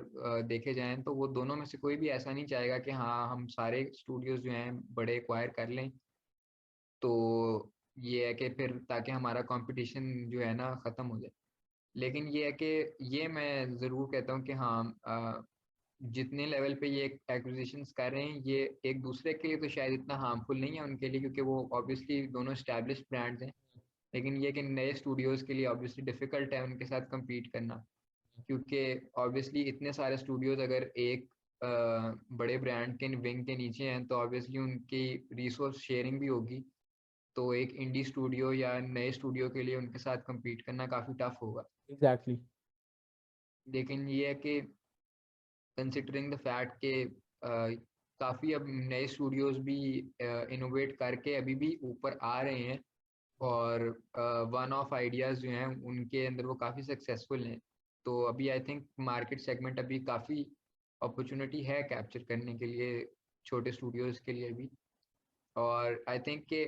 देखे जाएं तो वो दोनों में से कोई भी ऐसा नहीं चाहेगा कि हाँ हम सारे स्टूडियोज जो हैं बड़े एक्वायर कर लें, तो ये है कि फिर ताकि हमारा कंपटीशन जो है ना ख़त्म हो जाए. लेकिन ये है कि ये मैं ज़रूर कहता हूँ कि हाँ जितने लेवल पे ये एक्विजिशंस कर रहे हैं ये एक दूसरे के लिए तो शायद इतना हार्मफुल नहीं है उनके लिए, क्योंकि वो ऑब्वियसली दोनों एस्टैब्लिश्ड ब्रांड्स हैं, लेकिन ये कि नए स्टूडियोज़ के लिए ऑब्वियसली डिफ़िकल्ट है उनके साथ compete करना, क्योंकि ऑब्वियसली इतने सारे स्टूडियोज़ अगर एक बड़े ब्रांड के विंग के नीचे हैं तो ऑब्वियसली उनकी रिसोर्स शेयरिंग भी होगी, तो एक इंडी स्टूडियो या नए स्टूडियो के लिए उनके साथ compete करना काफ़ी टफ होगा. एग्जैक्टली. लेकिन ये है कि कंसिडरिंग द फैक्ट के काफ़ी अब नए स्टूडियोज भी इनोवेट करके अभी भी ऊपर आ रहे हैं, और वन ऑफ आइडियाज़ जो हैं उनके अंदर वो काफ़ी सक्सेसफुल हैं। तो अभी आई थिंक मार्केट सेगमेंट अभी काफ़ी अपॉर्चुनिटी है कैप्चर करने के लिए छोटे स्टूडियोज़ के लिए भी। और आई थिंक कि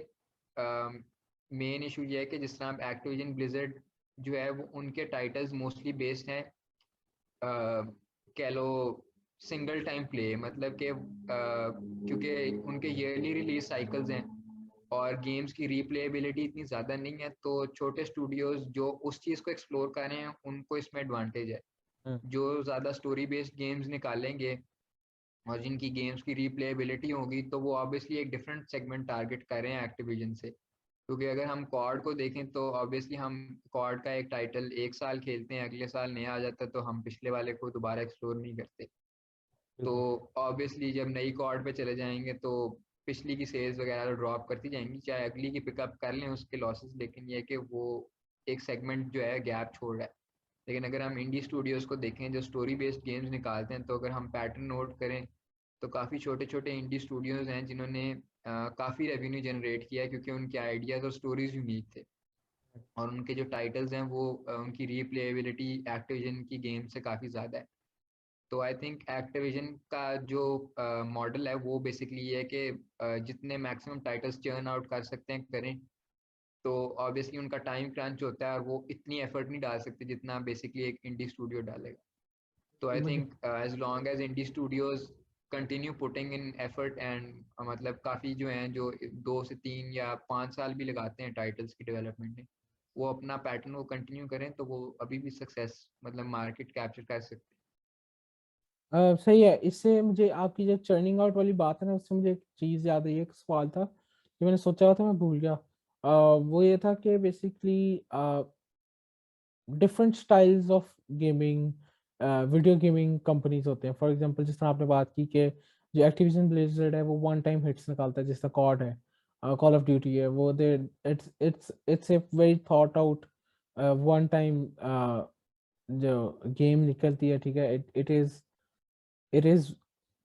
मेन इशू ये है कि जिस तरह एक्टिविजन ब्लिज़र्ड जो है वो उनके टाइटल्स मोस्टली बेस्ड हैं कह लो सिंगल टाइम प्ले, मतलब कि क्योंकि उनके ईयरली रिलीज साइकिल्स हैं और गेम्स की रिप्लेबिलिटी इतनी ज़्यादा नहीं है, तो छोटे स्टूडियोज जो उस चीज़ को एक्सप्लोर कर रहे हैं उनको इसमें एडवांटेज है। हम्म, जो ज़्यादा स्टोरी बेस्ड गेम्स निकालेंगे और जिनकी गेम्स की रिप्लेबिलिटी होगी तो वो ऑब्वियसली एक डिफरेंट सेगमेंट टारगेट कर रहे हैं एक्टिविजन से। क्योंकि अगर हम कॉर्ड को देखें तो ऑब्वियसली हम कॉर्ड का एक टाइटल एक साल खेलते हैं, अगले साल नया आ जाता है तो हम पिछले वाले को दोबारा एक्सप्लोर नहीं करते। तो बिल्कुल। ऑब्वियसली जब नई कॉर्ड पे चले जाएंगे तो पिछली की सेल्स वगैरह ड्रॉप करती जाएंगी, चाहे अगली की पिकअप कर लें उसके लॉसेस, लेकिन ये है कि वो एक सेगमेंट जो है गैप छोड़ रहा है। लेकिन अगर हम इंडी स्टूडियोज़ को देखें जो स्टोरी बेस्ड गेम्स निकालते हैं, तो अगर हम पैटर्न नोट करें तो काफ़ी छोटे छोटे इंडी स्टूडियोज़ हैं जिन्होंने काफ़ी रेवेन्यू जनरेट किया है, क्योंकि उनके आइडियाज़ और स्टोरीज यूनिक थे और उनके जो टाइटल्स हैं वो उनकी रीप्लेबिलिटी एक्टिविजन की गेम से काफ़ी ज़्यादा है। तो आई थिंक एक्टिविजन का जो मॉडल है वो बेसिकली ये है कि जितने मैक्सिमम टाइटल्स चर्न आउट कर सकते हैं करें। तो ऑब्वियसली उनका टाइम क्रंच होता है और वो इतनी एफर्ट नहीं डाल सकते जितना बेसिकली एक इंडी स्टूडियो डालेगा। तो आई मुझे think as long as indie studios continue putting in effort and मतलब काफ़ी जो हैं जो 2 से 3 या 5 साल भी लगाते हैं टाइटल्स की डेवलपमेंट में, वो अपना पैटर्न वो कंटिन्यू करें तो वो अभी भी सक्सेस मतलब मार्केट कैप्चर कर सकते सही है। इससे मुझे आपकी जो चर्निंग आउट वाली बात है ना, उससे मुझे एक चीज़ याद आई, एक सवाल था जो मैंने सोचा हुआ था, मैं भूल गया। वो ये था कि basically different styles of gaming, video gaming companies होते हैं। फॉर एग्जांपल जिस तरह आपने बात की कि जो एक्टिविजन ब्लिज़र्ड है वो वन टाइम हिट्स निकालता है, जिसका कॉड है, कॉल ऑफ ड्यूटी है, वो they it's a very thought out one time जो गेम निकलती है, ठीक है। इट इज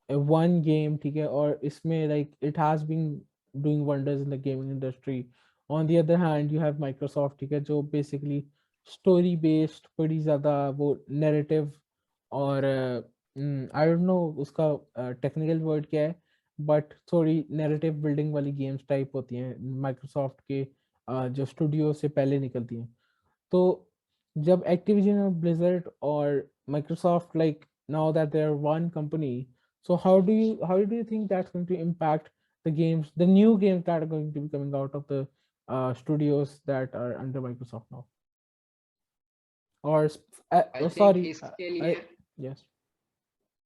वन गेम, ठीक है, और इसमें like it has been doing wonders in the gaming industry. On the other hand you have Microsoft, ठीक है, जो बेसिकली स्टोरी बेस्ड बड़ी ज़्यादा वो नैरेटिव और आई डोंट नो उसका टेक्निकल वर्ड क्या है, बट थोड़ी नैरेटिव बिल्डिंग वाली गेम्स टाइप होती हैं माइक्रोसॉफ्ट के जो स्टूडियो से पहले निकलती हैं। तो जब एक्टिविजन और ब्लिजर्ड और Microsoft, like now that they're one company, so how do you think that's going to impact the new games that are going to be coming out of the studios that are under Microsoft now? Or हैं। I think sorry, इसके I लिए yes.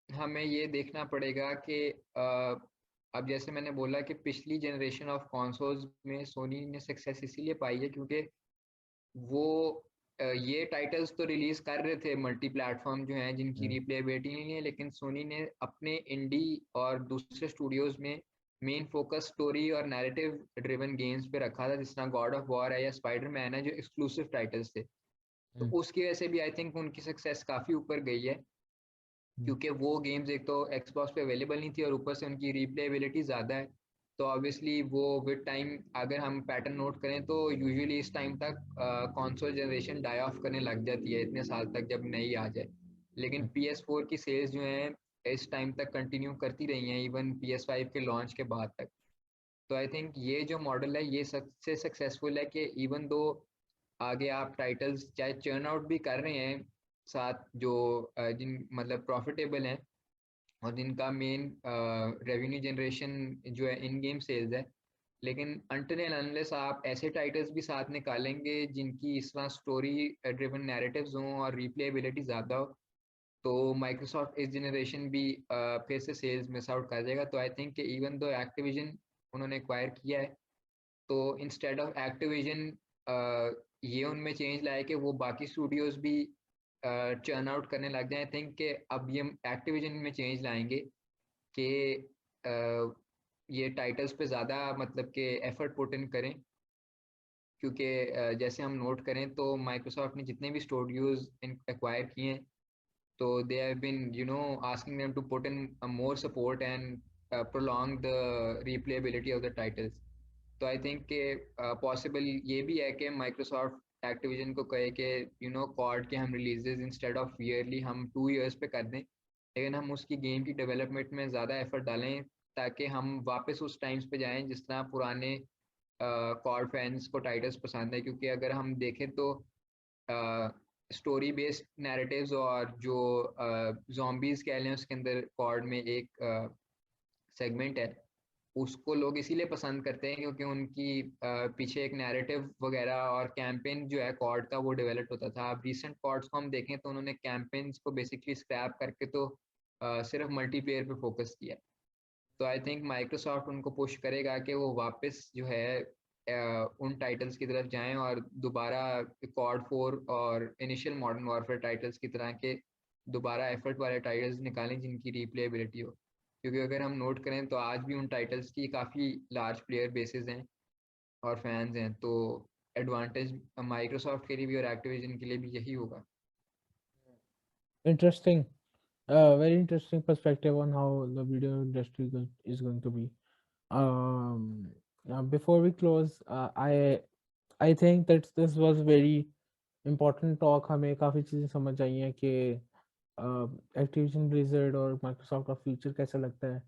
हमें ये देखना पड़ेगा कि अब जैसे मैंने बोला कि पिछली जनरेशन ऑफ कंसोल्स में सोनी ने सक्सेस इसीलिए पाई है क्योंकि वो ये टाइटल्स तो रिलीज कर रहे थे मल्टी प्लेटफॉर्म जो हैं जिनकी Mm, रिप्लेबिलिटी नहीं है, लेकिन सोनी ने अपने इंडी और दूसरे स्टूडियोज में मेन फोकस स्टोरी और नैरेटिव ड्रिवन गेम्स पे रखा था, जिस तरह गॉड ऑफ वॉर है या स्पाइडरमैन है जो एक्सक्लूसिव टाइटल्स थे। तो mm, उसकी वजह से भी आई थिंक उनकी सक्सेस काफ़ी ऊपर गई है, mm, क्योंकि वो गेम्स एक तो एक्सबॉक्स पे अवेलेबल नहीं थी और ऊपर से उनकी रिप्लेबिलिटी ज़्यादा है। तो ऑब्वियसली वो विद टाइम अगर हम पैटर्न नोट करें तो यूजुअली इस टाइम तक कंसोल जनरेशन डाई ऑफ करने लग जाती है इतने साल तक जब नई आ जाए। लेकिन mm. PS4 की सेल्स जो हैं इस टाइम तक कंटिन्यू करती रही हैं इवन PS5 के लॉन्च के बाद तक। तो आई थिंक ये जो मॉडल है ये सबसे सक्सेसफुल है कि इवन दो आगे आप टाइटल्स चाहे चर्न आउट भी कर रहे हैं साथ जो जिन मतलब प्रॉफिटेबल हैं और जिनका मेन रेवेन्यू जनरेशन जो है इन गेम सेल्स है, लेकिन अनटिल एंड अनलेस आप ऐसे टाइटल्स भी साथ निकालेंगे जिनकी इस तरह स्टोरी ड्रिवन नैरेटिव्स हों और रिप्लेबिलिटी ज़्यादा हो, तो माइक्रोसॉफ्ट इस जनरेशन भी फिर से सेल्स मिस आउट कर जाएगा। तो आई थिंक कि इवन दो एक्टिविजन उन्होंने एक्वायर किया है, तो इंस्टेड ऑफ एक्टिविजन ये उनमें चेंज लाए कि वो बाकी स्टूडियोज भी चर्न आउट करने लग जाए। आई थिंक कि अब ये एक्टिविजन में चेंज लाएंगे कि ये टाइटल्स पे ज़्यादा मतलब कि एफर्ट पुट इन करें, क्योंकि जैसे हम नोट करें तो माइक्रोसॉफ्ट ने जितने भी स्टूडियोज एक्वायर किए हैं तो they have been asking them to put in more support and prolong the replayability of the titles. तो आई थिंक के पॉसिबल ये भी है कि माइक्रोसॉफ्ट एक्टिविजन को कहे कि कॉड के हम रिलीजेस इंस्टेड ऑफ ईयरली हम 2 years पे कर दें, लेकिन हम उसकी गेम की डेवलपमेंट में ज़्यादा एफर्ट डालें ताकि हम वापस उस टाइम्स पे जाएं जिस तरह पुराने कॉड फैंस को टाइटल्स पसंद है। क्योंकि अगर हम देखें तो स्टोरी बेस्ड नैरेटिव्स और जो जॉम्बीज कह लें उसके अंदर कॉड में एक सेगमेंट है, उसको लोग इसीलिए पसंद करते हैं क्योंकि उनकी पीछे एक नैरेटिव वगैरह और कैंपेन जो है कॉर्ड का वो डेवलप होता था। अब रिसेंट कॉर्ड्स को हम देखें तो उन्होंने कैंपेन्स को बेसिकली स्क्रैप करके तो सिर्फ मल्टीप्लेयर पे फोकस किया। तो आई थिंक माइक्रोसॉफ्ट उनको पुश करेगा कि वो वापस जो है उन टाइटल्स की तरफ जाएं और दोबारा कॉर्ड 4 और इनिशियल मॉडर्न वॉरफेयर टाइटल्स की तरह के दोबारा एफर्ट वाले टाइटल्स निकालें जिनकी रिप्लेबिलिटी हो। क्योंकि अगर हम नोट करें तो आज भी उन टाइटल्स की काफ़ी लार्ज प्लेयर बेसिस हैं और फैंस हैं, तो एडवांटेज माइक्रोसॉफ्ट के लिए भी और एक्टिविजन के लिए भी यही होगा। Interesting. Very interesting perspective on how the video industry is going to be. Before we close, I think that this was very important talk. हमें काफ़ी चीज़ें समझ आई हैं कि एक्टिविजन ब्लिज़र्ड और माइक्रोसॉफ्ट का फ्यूचर कैसा लगता है,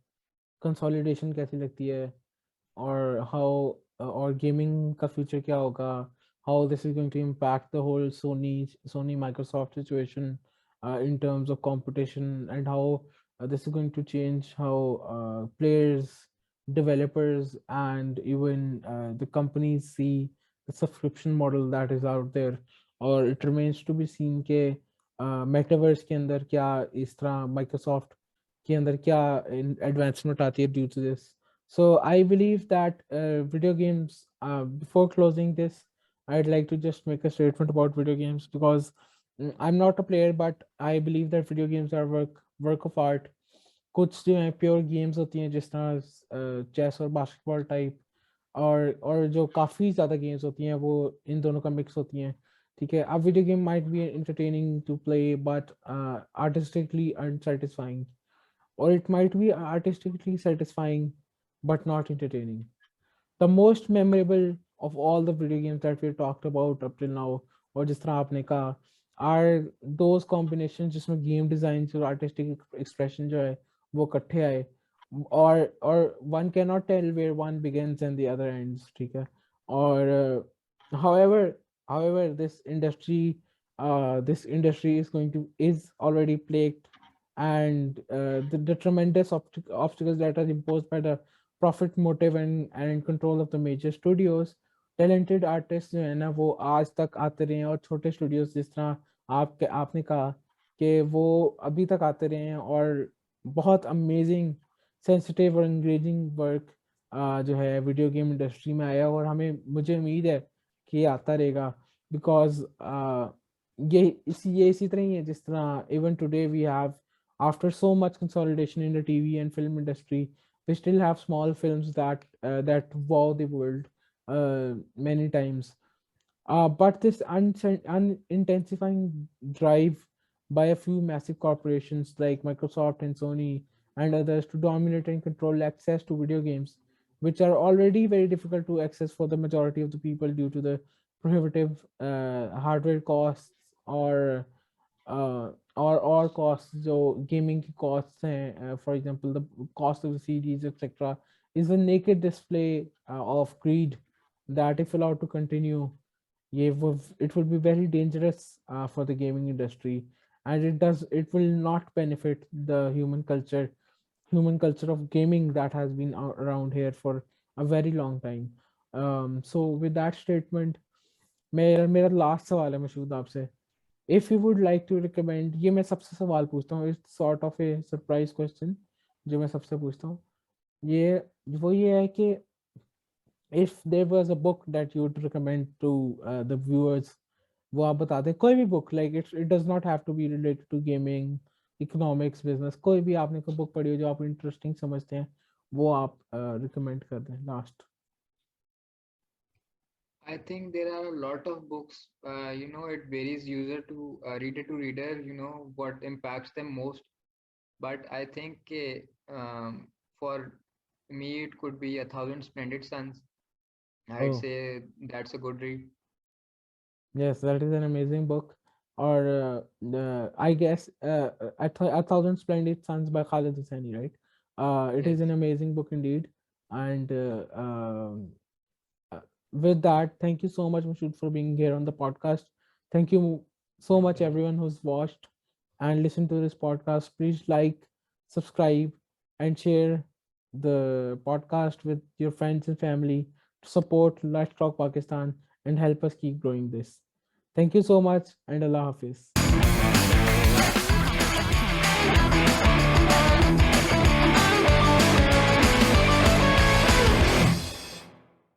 कंसोलिडेशन कैसी लगती है, or how or gaming का future क्या होगा, how this is going to impact the whole Sony Microsoft situation in terms of competition, and how this is going to change how players, developers, and even the companies see the subscription model that is out there. और it remains to be seen के metaverse के अंदर क्या इस तरह Microsoft के अंदर क्या advancement आती है due to this. So I believe that video games. Before closing this, I'd like to just make a statement about video games because I'm not a player, but I believe that video games are work of art. कुछ जो है pure games होती हैं जिस तरह chess और basketball type, और जो काफ़ी ज़्यादा गेम्स होती हैं वो इन दोनों का मिक्स होती हैं। ठीक है, अब video game might be entertaining to play but artistically unsatisfying, or it might be artistically satisfying but not entertaining. The most memorable of all the video games that we talked about up till now, और जिस तरह आपने कहा, are those combinations जिसमें game design और artistic expression जो है वो इकट्ठे आए, और one cannot tell where one begins and the other ends. ठीक है, और however this industry is already plagued, and the tremendous obstacles that are imposed by the profit motive and in control of the major studios. Talented artists जो है ना वो आज तक आते रहे हैं, और छोटे स्टूडियोज जिस तरह आपने कहा कि वो अभी तक आते रहे हैं, और बहुत अमेजिंग, सेंसिटिव और एंगेजिंग वर्क जो है वीडियो गेम इंडस्ट्री में आया, और हमें मुझे उम्मीद है कि ये आता रहेगा, बिकॉज ये इसी तरह ही है जिस तरह even today we have, after so much consolidation in the TV and film industry, we still have small films that wow the world many times. But this unintensifying drive by a few massive corporations like Microsoft and Sony and others to dominate and control access to video games, which are already very difficult to access for the majority of the people due to the prohibitive hardware costs, or costs जो gaming की costs हैं, for example the cost of the CDs etc., is a naked display of greed that if allowed to continue, it will be very dangerous for the gaming industry, and it will not benefit the human culture of gaming that has been around here for a very long time. So with that statement, मेरा मेरा last सवाल है मशहूद आपसे, if you would like to recommend, ये मैं सबसे सवाल पूछता हूँ, it's sort of a surprise question जो मैं सबसे पूछता हूँ, ये ये है कि if there was a book that you would recommend to the viewers, वो आप बता दें कोई भी book, like it does not have to be related to gaming, economics, business, कोई भी आपने कोई बुक पढ़ी हो जो आप इंटरेस्टिंग समझते हैं वो आप रिकमेंड कर दें last. I think there are a lot of books. It varies user to reader to reader. What impacts them most. But I think for me it could be A Thousand Splendid Suns. I'd Oh, say that's a good read. yes, that is an amazing book. Or I guess A Thousand Splendid Suns by Khaled Hosseini, right? It is an Yes. amazing book indeed. And uh, with that, thank you so much, Mashud, for being here on the podcast. Thank you so much, everyone who's watched and listened to this podcast. Please like, subscribe, and share the podcast with your friends and family to support Let's Talk Pakistan and help us keep growing this. Thank you so much, and Allah Hafiz.